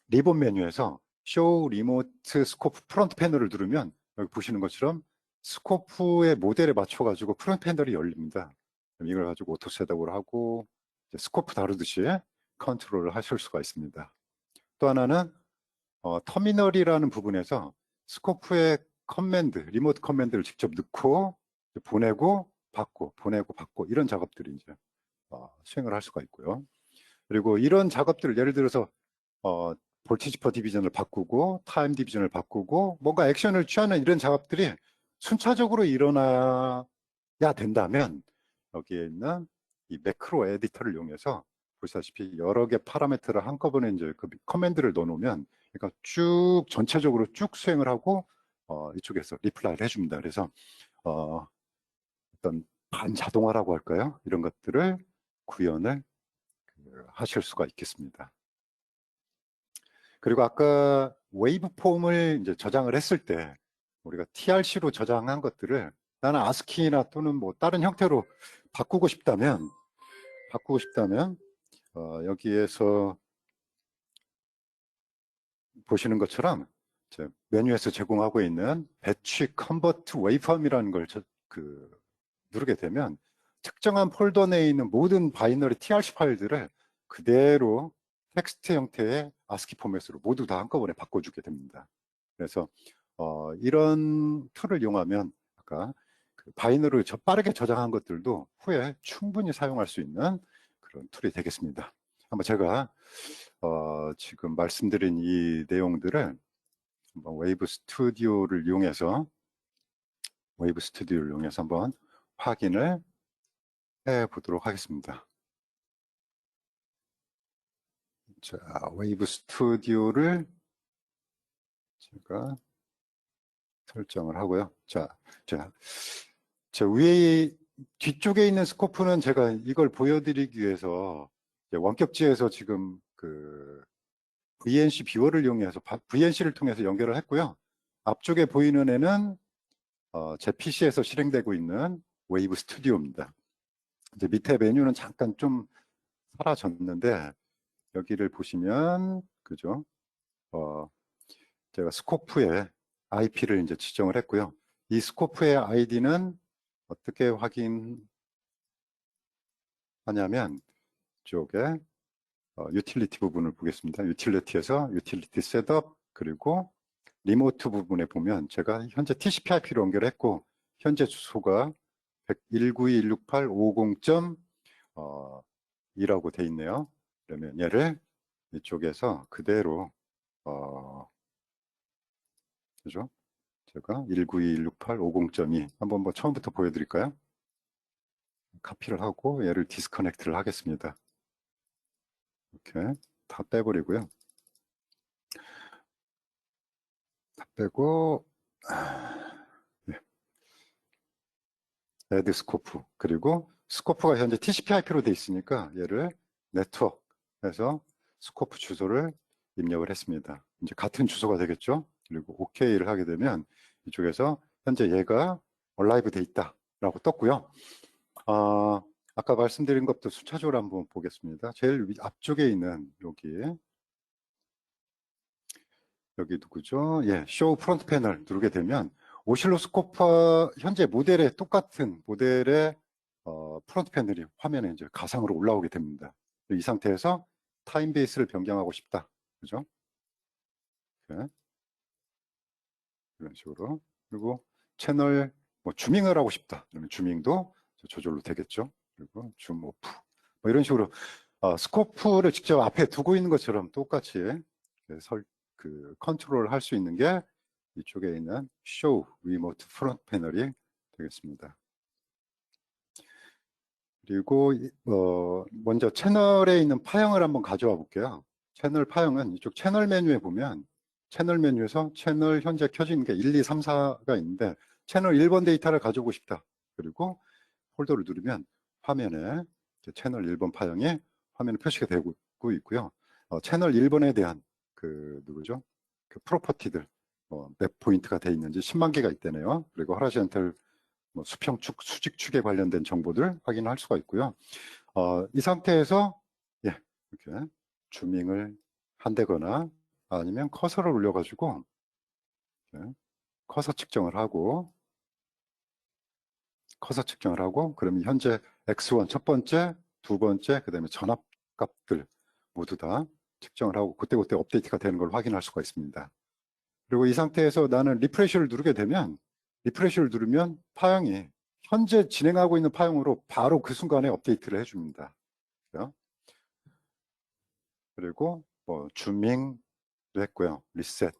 리본 메뉴에서 Show Remote Scope 프론트 패널을 누르면 여기 보시는 것처럼 스코프의 모델에 맞춰 가지고 프론트 패널이 열립니다. 이걸 가지고 오토 셋업을 하고 스코프 다루듯이 컨트롤을 하실 수가 있습니다. 또 하나는 터미널이라는 부분에서 스코프의 리모트 커맨드를 직접 넣고 보내고 받고 이런 작업들이 이제 수행을 할 수가 있고요. 그리고 이런 작업들을 예를 들어서 볼티지 퍼 디비전을 바꾸고 타임 디비전을 바꾸고 뭔가 액션을 취하는 이런 작업들이 순차적으로 일어나야 된다면 여기에 있는 이 매크로 에디터를 이용해서 보시다시피 여러 개 파라미터를 한꺼번에 이제 그 커맨드를 넣어놓으면 그러니까 쭉 전체적으로 쭉 수행을 하고 이쪽에서 리플라이를 해줍니다. 그래서 어떤 반자동화라고 할까요? 이런 것들을 구현을 하실 수가 있겠습니다. 그리고 아까 웨이브 폼을 이제 저장을 했을 때 우리가 TRC로 저장한 것들을 나는 아스키나 또는 뭐 다른 형태로 바꾸고 싶다면 여기에서 보시는 것처럼 메뉴에서 제공하고 있는 배치 컨버트 웨이브폼이라는 걸 누르게 되면 특정한 폴더 내에 있는 모든 바이너리 TRC 파일들을 그대로 텍스트 형태의 아스키 포맷으로 모두 다 한꺼번에 바꿔주게 됩니다. 그래서 이런 툴을 이용하면 아까 그 바이너를 빠르게 저장한 것들도 후에 충분히 사용할 수 있는 그런 툴이 되겠습니다. 한번 제가 지금 말씀드린 이 내용들을 한번 웨이브 스튜디오를 이용해서 한번 확인을 해 보도록 하겠습니다. 자, 웨이브 스튜디오를 제가 설정을 하고요. 자, 위에 뒤쪽에 있는 스코프는 제가 이걸 보여드리기 위해서 원격지에서 지금 그 VNC 뷰어를 이용해서 VNC를 통해서 연결을 했고요. 앞쪽에 보이는 애는 제 PC에서 실행되고 있는 웨이브 스튜디오입니다. 이제 밑에 메뉴는 잠깐 좀 사라졌는데 여기를 보시면 그죠? 제가 스코프에 IP를 이제 지정을 했고요. 이 스코프의 아이디는 어떻게 확인하냐면 이쪽에 유틸리티 부분을 보겠습니다. 유틸리티에서 유틸리티 셋업 그리고 리모트 부분에 보면 제가 현재 TCP/IP로 연결했고 현재 주소가 192.16850.2라고 돼 있네요. 그러면 얘를 이쪽에서 그대로 그죠? 제가 192.16850.2 한번 뭐 처음부터 보여드릴까요? 카피를 하고 얘를 디스커넥트를 하겠습니다. 이렇게 다 빼버리고요. 다 빼고 애드 스코프 그리고 스코프가 현재 TCP/IP로 돼 있으니까 얘를 네트워크에서 스코프 주소를 입력을 했습니다. 이제 같은 주소가 되겠죠. 그리고 OK를 하게 되면 이쪽에서 현재 얘가 얼라이브 돼 있다라고 떴고요. 아까 말씀드린 것도 순차적으로 한번 보겠습니다. 제일 앞쪽에 있는 여기 누구죠? 예, 쇼 프론트 패널 누르게 되면 오실로스코프와 현재 모델의 똑같은 모델의 프론트 패널이 화면에 이제 가상으로 올라오게 됩니다. 이 상태에서 타임 베이스를 변경하고 싶다. 그죠? 네. 이런 식으로. 그리고 채널 뭐 주밍을 하고 싶다. 그러면 주밍도 저절로 되겠죠. 그리고 줌 오프. 뭐 이런 식으로 스코프를 직접 앞에 두고 있는 것처럼 똑같이 컨트롤 할 수 있는 게 이쪽에 있는 Show Remote Front 패널이 되겠습니다. 그리고 먼저 채널에 있는 파형을 한번 가져와 볼게요. 채널 파형은 이쪽 채널 메뉴에 보면 채널 메뉴에서 채널 현재 켜져 있는 게 1, 2, 3, 4가 있는데 채널 1번 데이터를 가져오고 싶다. 그리고 폴더를 누르면 화면에 채널 1번 파형이 화면에 표시가 되고 있고요. 채널 1번에 대한 누구죠? 그 프로퍼티들 몇 포인트가 돼 있는지 10만 개가 있다네요. 그리고 허라지언탈 수평축, 수직축에 관련된 정보들 확인할 수가 있고요. 이 상태에서 이렇게 주밍을 한다거나 아니면 커서를 올려가지고 커서 측정을 하고 그러면 현재 X1 첫 번째, 두 번째, 그 다음에 전압값들 모두 다 측정을 하고 그때그때 업데이트가 되는 걸 확인할 수가 있습니다. 그리고 이 상태에서 나는 리프레시를 누르게 되면 리프레시를 누르면 파형이 현재 진행하고 있는 파형으로 바로 그 순간에 업데이트를 해줍니다. 그리고 뭐 주밍, 했고요. 리셋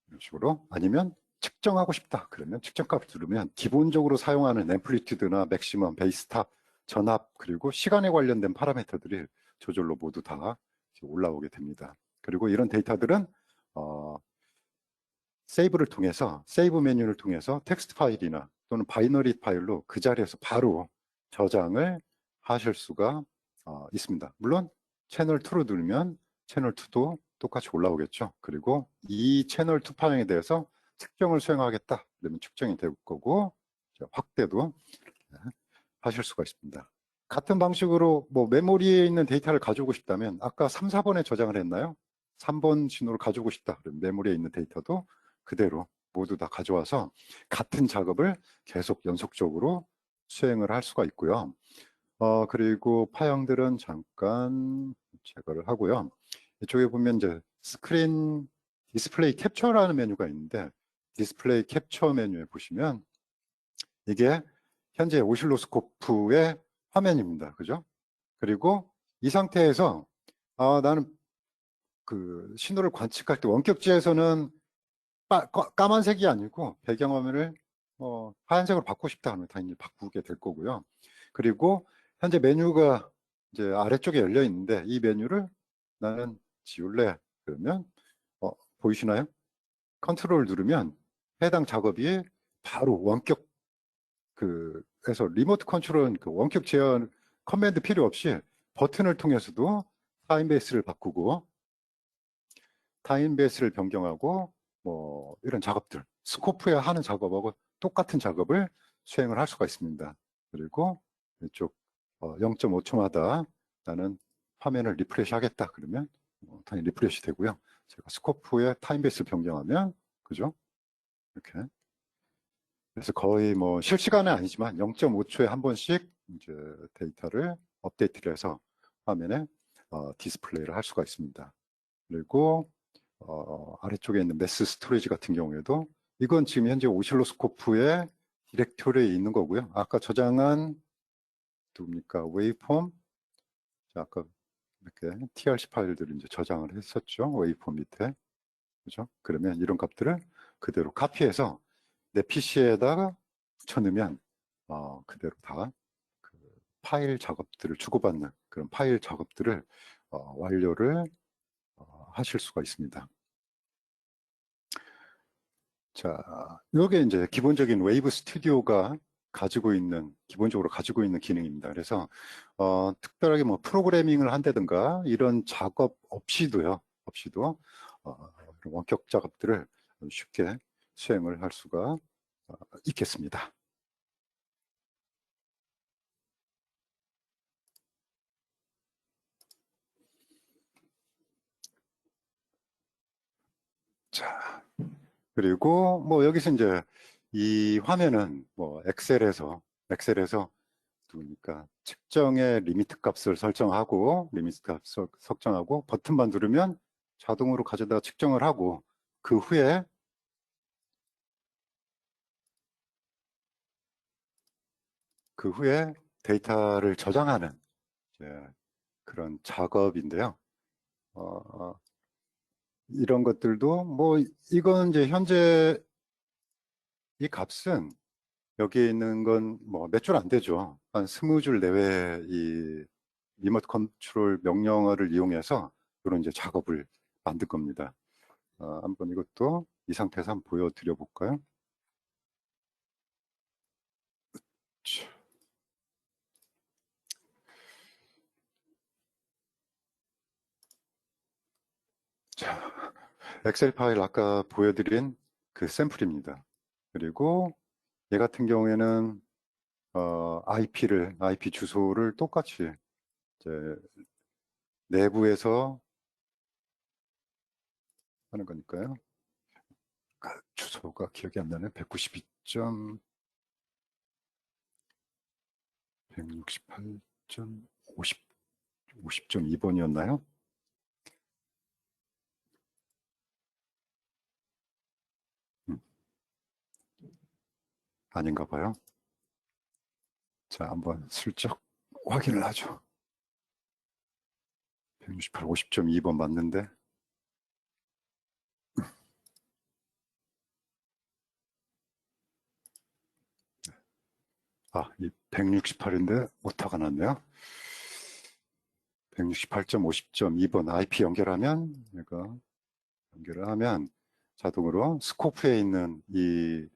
이런 식으로. 아니면 측정하고 싶다. 그러면 측정값을 누르면 기본적으로 사용하는 앰플리튜드나 맥시멈, 베이스탑, 전압, 그리고 시간에 관련된 파라미터들이 저절로 모두 다 올라오게 됩니다. 그리고 이런 데이터들은 세이브를 통해서, 세이브 메뉴를 통해서 텍스트 파일이나 또는 바이너리 파일로 그 자리에서 바로 저장을 하실 수가 있습니다. 물론 채널 2로 누르면 채널 2도 똑같이 올라오겠죠. 그리고 이 채널 2 파형에 대해서 측정을 수행하겠다. 그러면 측정이 될 거고, 확대도 하실 수가 있습니다. 같은 방식으로 뭐 메모리에 있는 데이터를 가지고 싶다면 아까 3, 4번에 저장을 했나요? 3번 신호를 가지고 싶다. 그럼 메모리에 있는 데이터도 그대로 모두 다 가져와서 같은 작업을 계속 연속적으로 수행을 할 수가 있고요. 그리고 파형들은 잠깐 제거를 하고요. 이쪽에 보면 이제 스크린 디스플레이 캡처라는 메뉴가 있는데, 디스플레이 캡처 메뉴에 보시면 이게 현재 오실로스코프의 화면입니다. 그죠? 그리고 이 상태에서 나는 그 신호를 관측할 때 원격지에서는 까만색이 아니고 배경화면을 하얀색으로 바꾸고 싶다 하면 당연히 바꾸게 될 거고요. 그리고 현재 메뉴가 이제 아래쪽에 열려 있는데 이 메뉴를 나는 지울래 그러면 보이시나요? 컨트롤 누르면 해당 작업이 바로 원격 해서 리모트 컨트롤은 그 원격 제어 커맨드 필요 없이 버튼을 통해서도 타임베이스를 바꾸고 타임베이스를 변경하고 뭐 이런 작업들 스코프에 하는 작업하고 똑같은 작업을 수행을 할 수가 있습니다. 그리고 이쪽 0.5초마다 나는 화면을 리프레시 하겠다 그러면 당연히 리프레시 되고요. 제가 스코프에 타임베이스 변경하면 그죠? 이렇게 그래서 거의 뭐 실시간은 아니지만 0.5초에 한 번씩 이제 데이터를 업데이트를 해서 화면에 디스플레이를 할 수가 있습니다. 그리고 아래쪽에 있는 매스 스토리지 같은 경우에도 이건 지금 현재 오실로스코프의 디렉토리에 있는 거고요. 아까 저장한 누굽니까 웨이폼 아까 이렇게 TRC 파일들을 이제 저장을 했었죠. 웨이폼 밑에 그죠? 그러면 이런 값들을 그대로 카피해서 내 PC에다가 쳐넣으면 그대로 다 그 파일 작업들을 주고받는 그런 파일 작업들을 완료를 하실 수가 있습니다. 자, 이게 이제 기본적인 웨이브 스튜디오가 기본적으로 가지고 있는 기능입니다. 그래서 특별하게 뭐 프로그래밍을 한다든가 이런 작업 없이도 원격 작업들을 쉽게 수행을 할 수가 있겠습니다. 자, 그리고 뭐 여기서 이제 이 화면은 뭐 엑셀에서 누구니까 측정의 리미트 값을 설정하고 버튼만 누르면 자동으로 가져다 측정을 하고 그 후에 데이터를 저장하는 이제 그런 작업인데요. 이런 것들도 뭐 이건 이제 현재 이 값은 여기에 있는 건 뭐 몇 줄 안 되죠. 한 20줄 내외 이 리모트 컨트롤 명령어를 이용해서 이런 이제 작업을 만들 겁니다. 한번 이것도 이 상태에서 한번 보여드려 볼까요? 자, 엑셀 파일 아까 보여드린 그 샘플입니다. 그리고 얘 같은 경우에는 IP 주소를 똑같이 이제 내부에서 하는 거니까요. 주소가 기억이 안 나네. 168.50.2번이었나요? 아닌가 봐요. 자, 한번 슬쩍 확인을 하죠. 168, 50.2번 맞는데 이 168인데 오타가 났네요. 168.50.2번 IP 연결하면, 얘가 연결을 하면 자동으로 스코프에 있는 이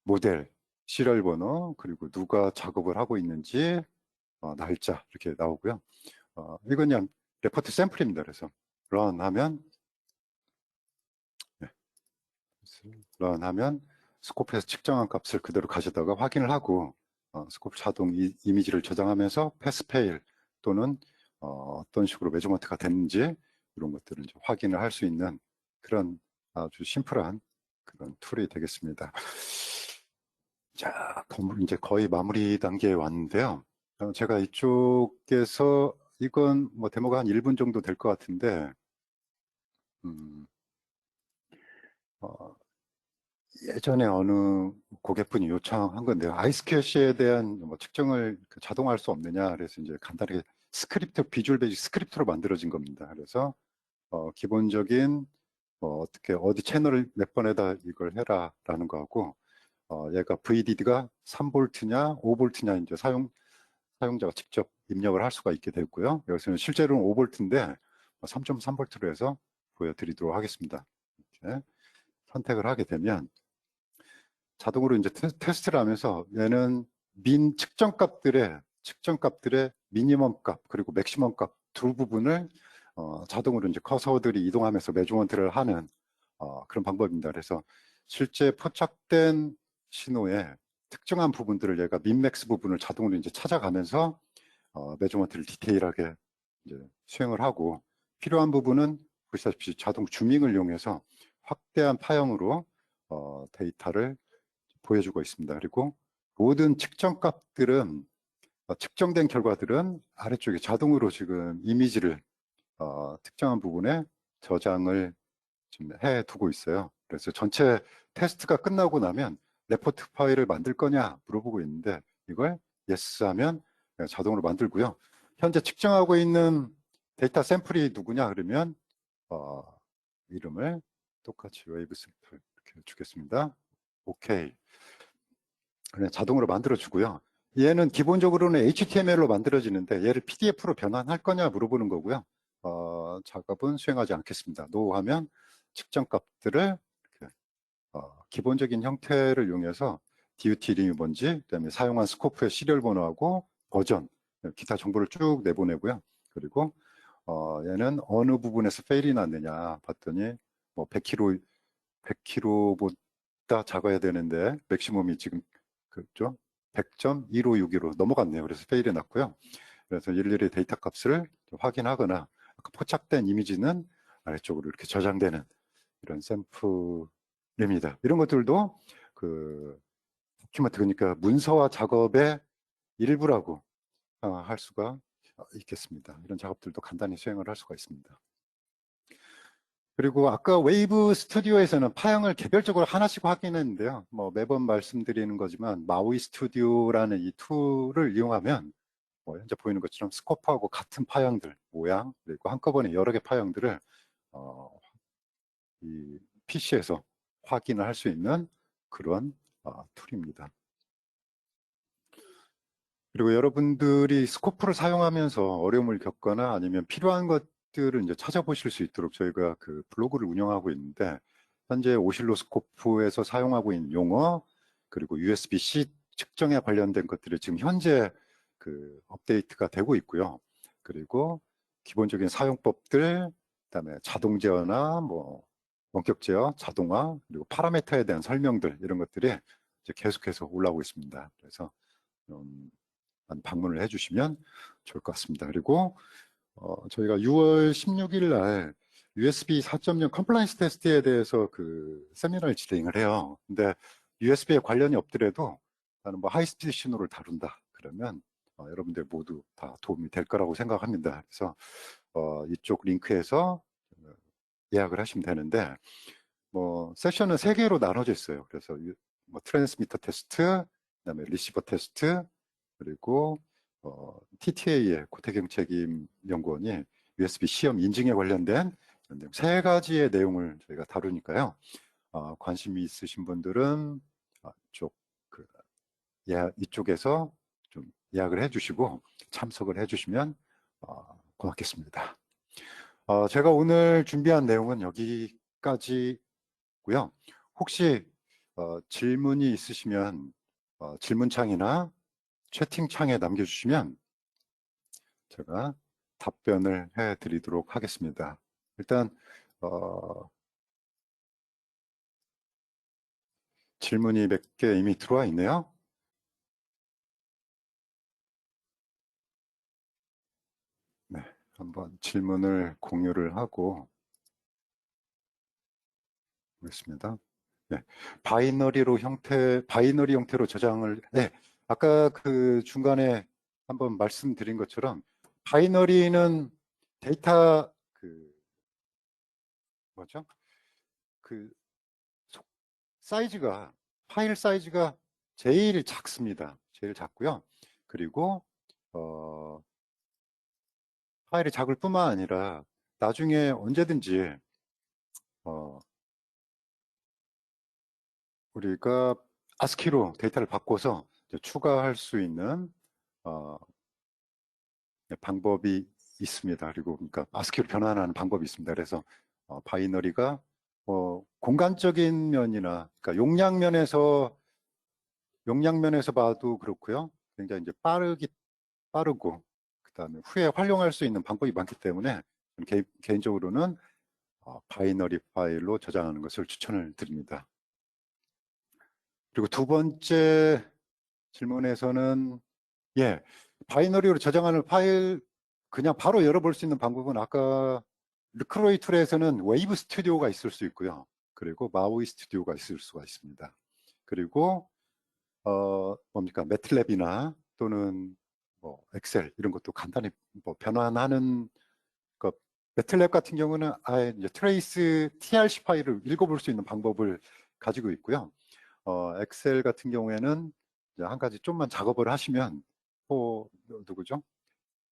모델, 시리얼 번호, 그리고 누가 작업을 하고 있는지, 날짜 이렇게 나오고요. 이건 그냥 레포트 샘플입니다. 그래서 run 하면, 네, 스코프에서 측정한 값을 그대로 가져다가 확인을 하고, 스코프 자동 이미지를 저장하면서 패스페일 또는 어떤 식으로 매저먼트가 됐는지 이런 것들을 이제 확인을 할 수 있는 그런 아주 심플한 그런 툴이 되겠습니다. 자, 건물 이제 거의 마무리 단계에 왔는데요. 제가 이쪽에서 이건 뭐 데모가 한 1분 정도 될 것 같은데, 음, 어, 예전에 어느 고객분이 요청한 건데요. 아이스캐시에 대한 뭐 측정을 자동화할 수 없느냐. 그래서 이제 간단하게 스크립트, 비주얼 베이직 스크립트로 만들어진 겁니다. 그래서 기본적인 어떻게 어디 채널을 몇 번에다 이걸 해라라는 거하고 얘가 VDD가 3V냐 5V냐 이제 사용자가 직접 입력을 할 수가 있게 됐고요. 여기서는 실제로는 5V인데 3.3V로 해서 보여드리도록 하겠습니다. 이렇게 선택을 하게 되면 자동으로 이제 테스트를 하면서 얘는 측정값들의 미니멈 값 그리고 맥시멈 값 두 부분을 자동으로 이제 커서들이 이동하면서 매조먼트를 하는 그런 방법입니다. 그래서 실제 포착된 신호의 특정한 부분들을 얘가 민맥스 부분을 자동으로 이제 찾아가면서 매조먼트를 디테일하게 이제 수행을 하고 필요한 부분은 보시다시피 자동 주밍을 이용해서 확대한 파형으로 데이터를 보여주고 있습니다. 그리고 모든 측정된 결과들은 아래쪽에 자동으로 지금 이미지를 특정한 부분에 저장을 지금 해두고 있어요. 그래서 전체 테스트가 끝나고 나면 레포트 파일을 만들 거냐 물어보고 있는데 이걸 yes 하면 자동으로 만들고요. 현재 측정하고 있는 데이터 샘플이 누구냐 그러면 이름을 똑같이 웨이브 샘플 이렇게 주겠습니다. 오케이. 그냥 자동으로 만들어 주고요. 얘는 기본적으로는 HTML로 만들어지는데 얘를 PDF로 변환할 거냐 물어보는 거고요. 작업은 수행하지 않겠습니다. No 하면 측정 값들을 이렇게, 기본적인 형태를 이용해서 DUT 이름이 뭔지, 그다음에 사용한 스코프의 시리얼 번호하고 버전, 기타 정보를 쭉 내보내고요. 그리고 얘는 어느 부분에서 페일이 났느냐 봤더니 뭐 100kg보다 작아야 되는데 맥시멈이 지금 그죠? 100.1561로 넘어갔네요. 그래서 페일이 났고요. 그래서 일일이 데이터 값을 확인하거나 포착된 이미지는 아래쪽으로 이렇게 저장되는 이런 샘플입니다. 이런 것들도 그 도큐멘트 그러니까 문서화 작업의 일부라고 할 수가 있겠습니다. 이런 작업들도 간단히 수행을 할 수가 있습니다. 그리고 아까 웨이브 스튜디오에서는 파형을 개별적으로 하나씩 확인했는데요. 뭐 매번 말씀드리는 거지만 마우이 스튜디오라는 이 툴을 이용하면 현재 보이는 것처럼 스코프하고 같은 파형들, 모양, 그리고 한꺼번에 여러 개 파형들을 이 PC에서 확인을 할 수 있는 그런 툴입니다. 그리고 여러분들이 스코프를 사용하면서 어려움을 겪거나 아니면 필요한 것들을 이제 찾아보실 수 있도록 저희가 그 블로그를 운영하고 있는데 현재 오실로스코프에서 사용하고 있는 용어 그리고 USB-C 측정에 관련된 것들이 지금 현재 그 업데이트가 되고 있고요. 그리고 기본적인 사용법들, 그다음에 자동 제어나 뭐 원격 제어, 자동화, 그리고 파라미터에 대한 설명들 이런 것들이 이제 계속해서 올라오고 있습니다. 그래서 방문을 해주시면 좋을 것 같습니다. 그리고 저희가 6월 16일 날 USB 4.0 컴플라이언스 테스트에 대해서 그 세미나를 진행을 해요. 근데 USB에 관련이 없더라도 나는 뭐 하이스피드 신호를 다룬다. 그러면 여러분들 모두 다 도움이 될 거라고 생각합니다. 그래서 이쪽 링크에서 예약을 하시면 되는데 뭐 세션은 3개로 나눠져 있어요. 그래서 뭐 트랜스미터 테스트, 그다음에 리시버 테스트, 그리고 TTA의 고태경 책임 연구원이 USB 시험 인증에 관련된 3가지의 내용을 저희가 다루니까요. 관심이 있으신 분들은 이쪽 그 이쪽에서 좀 예약을 해주시고 참석을 해주시면 고맙겠습니다. 제가 오늘 준비한 내용은 여기까지고요. 혹시 질문이 있으시면 질문창이나 채팅창에 남겨주시면 제가 답변을 해드리도록 하겠습니다. 일단 질문이 몇 개 이미 들어와 있네요. 네, 한번 질문을 공유를 하고 있습니다. 네, 바이너리 형태로 저장을, 네, 아까 그 중간에 한번 말씀드린 것처럼 바이너리는 데이터 뭐죠? 그 사이즈가 파일 사이즈가 제일 작습니다. 제일 작고요. 그리고 파일이 작을 뿐만 아니라 나중에 언제든지 우리가 ASCII로 데이터를 바꿔서 추가할 수 있는 방법이 있습니다. 그리고 그러니까 ASCII로 변환하는 방법이 있습니다. 그래서 바이너리가 공간적인 면이나 그러니까 용량면에서 봐도 그렇고요. 굉장히 이제 빠르고 그다음에 후에 활용할 수 있는 방법이 많기 때문에 개인적으로는 바이너리 파일로 저장하는 것을 추천을 드립니다. 그리고 두 번째 질문에서는 바이너리로 저장하는 파일 그냥 바로 열어볼 수 있는 방법은 아까 르크로이 툴에서는 웨이브 스튜디오가 있을 수 있고요. 그리고 마우이 스튜디오가 있을 수가 있습니다. 그리고 뭡니까 매틀랩이나 또는 뭐 엑셀 이런 것도 간단히 뭐 변환하는 매틀랩 같은 경우는 아예 이제 트레이스 TRC 파일을 읽어볼 수 있는 방법을 가지고 있고요. 엑셀 같은 경우에는 이제 한 가지 좀만 작업을 하시면 누구죠?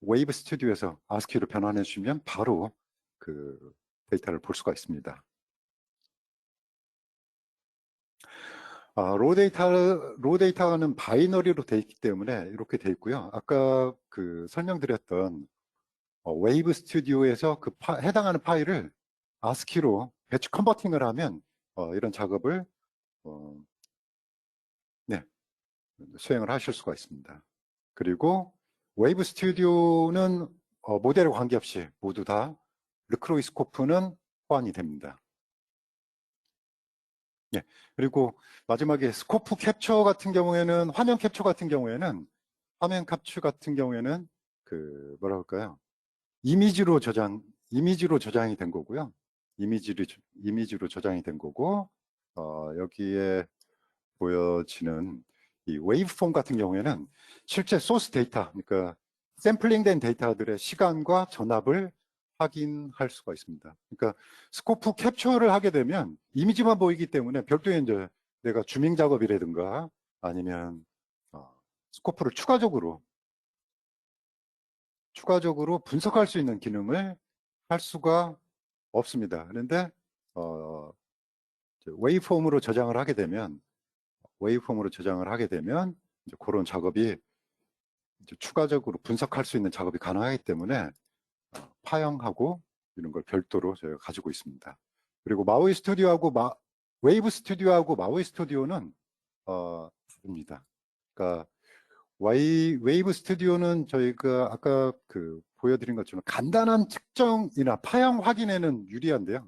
웨이브 스튜디오에서 ASCII로 변환해 주시면 바로 그 데이터를 볼 수가 있습니다. 로 데이터는 바이너리로 되어 있기 때문에 이렇게 되어 있고요. 아까 그 설명드렸던 웨이브 스튜디오에서 그 해당하는 파일을 ASCII로 배치 컨버팅을 하면 이런 작업을 수행을 하실 수가 있습니다. 그리고 웨이브 스튜디오는 모델에 관계없이 모두 다 르크로이 스코프는 호환이 됩니다. 그리고 마지막에 스코프 캡처 같은 경우에는 화면 캡처 같은 경우에는 그 뭐라 할까요? 이미지로 저장이 된 거고요. 이미지로 저장이 된 거고 여기에 보여지는 이 웨이브폼 같은 경우에는 실제 소스 데이터, 그러니까 샘플링된 데이터들의 시간과 전압을 확인할 수가 있습니다. 그러니까 스코프 캡처를 하게 되면 이미지만 보이기 때문에 별도의 이제 내가 주밍 작업이라든가 아니면 스코프를 추가적으로 분석할 수 있는 기능을 할 수가 없습니다. 그런데 웨이브폼으로 저장을 하게 되면 이제 그런 작업이 이제 추가적으로 분석할 수 있는 작업이 가능하기 때문에 파형하고 이런 걸 별도로 저희가 가지고 있습니다. 그리고 웨이브 스튜디오하고 마우이 스튜디오는 다릅니다. 그러니까 웨이브 스튜디오는 저희가 아까 그 보여드린 것처럼 간단한 측정이나 파형 확인에는 유리한데요.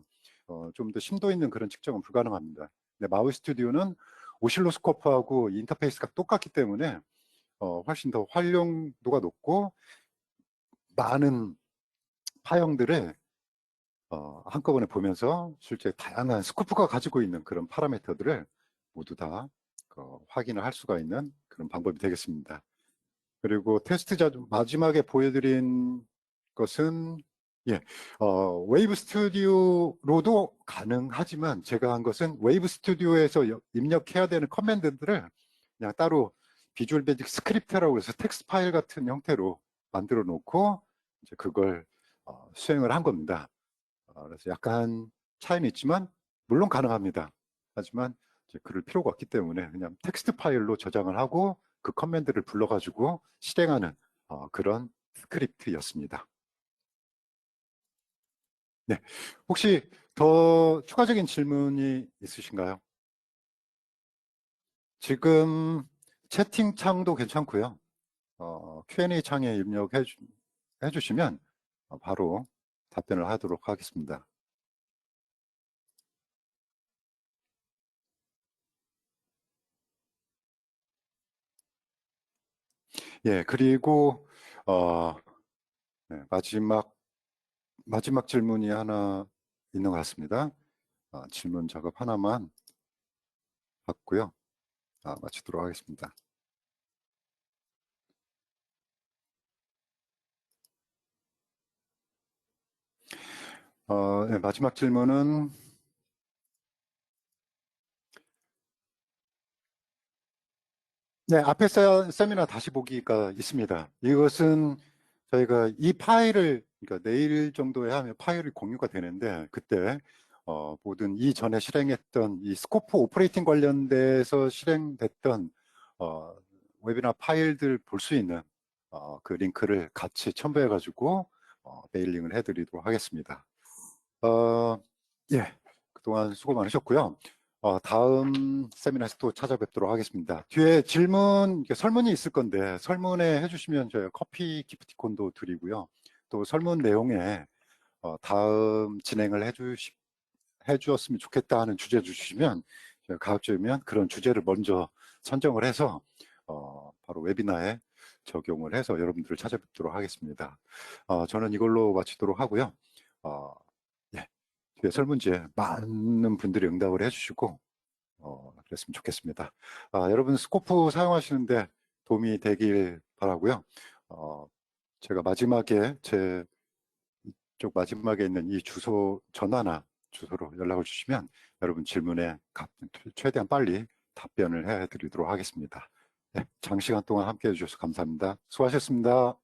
좀 더 심도 있는 그런 측정은 불가능합니다. 근데 마우이 스튜디오는 오실로스코프하고 인터페이스가 똑같기 때문에 훨씬 더 활용도가 높고 많은 파형들을 한꺼번에 보면서 실제 다양한 스코프가 가지고 있는 그런 파라미터들을 모두 다 확인을 할 수가 있는 그런 방법이 되겠습니다. 그리고 마지막에 보여드린 것은 웨이브 스튜디오로도 가능하지만 제가 한 것은 웨이브 스튜디오에서 입력해야 되는 커맨드들을 그냥 따로 비주얼 베이직 스크립트라고 해서 텍스트 파일 같은 형태로 만들어 놓고 이제 그걸 수행을 한 겁니다. 그래서 약간 차이는 있지만 물론 가능합니다. 하지만 이제 그럴 필요가 없기 때문에 그냥 텍스트 파일로 저장을 하고 그 커맨드를 불러가지고 실행하는 그런 스크립트였습니다. 네, 혹시 더 추가적인 질문이 있으신가요? 지금 채팅창도 괜찮고요. Q&A 창에 입력해 주시면 바로 답변을 하도록 하겠습니다. 예, 그리고 네, 마지막 질문이 하나 있는 것 같습니다. 질문 작업 하나만 받고요. 마치도록 하겠습니다. 네, 마지막 질문은 네, 앞에 세미나 다시 보기가 있습니다. 이것은 저희가 이 파일을, 그러니까 내일 정도에 하면 파일이 공유가 되는데, 그때, 모든 이전에 실행했던 이 스코프 오퍼레이팅 관련돼서 실행됐던, 웨비나 파일들 볼 수 있는, 그 링크를 같이 첨부해가지고, 메일링을 해드리도록 하겠습니다. 예, 그동안 수고 많으셨고요. 다음 세미나에서 또 찾아뵙도록 하겠습니다. 뒤에 설문이 있을 건데 설문에 해주시면 저희가 커피 기프티콘도 드리고요. 또 설문 내용에 다음 진행을 해주었으면 좋겠다 하는 주제 주시면 저희가 가급적이면 그런 주제를 먼저 선정을 해서 바로 웨비나에 적용을 해서 여러분들을 찾아뵙도록 하겠습니다. 저는 이걸로 마치도록 하고요. 예, 뒤에 설문지에 많은 분들이 응답을 해주시고 그랬으면 좋겠습니다. 여러분 스코프 사용하시는데 도움이 되길 바라고요. 제가 마지막에 쪽 마지막에 있는 이 전화나 주소로 연락을 주시면 여러분 질문에 최대한 빨리 답변을 해드리도록 하겠습니다. 네, 장시간 동안 함께 해주셔서 감사합니다. 수고하셨습니다.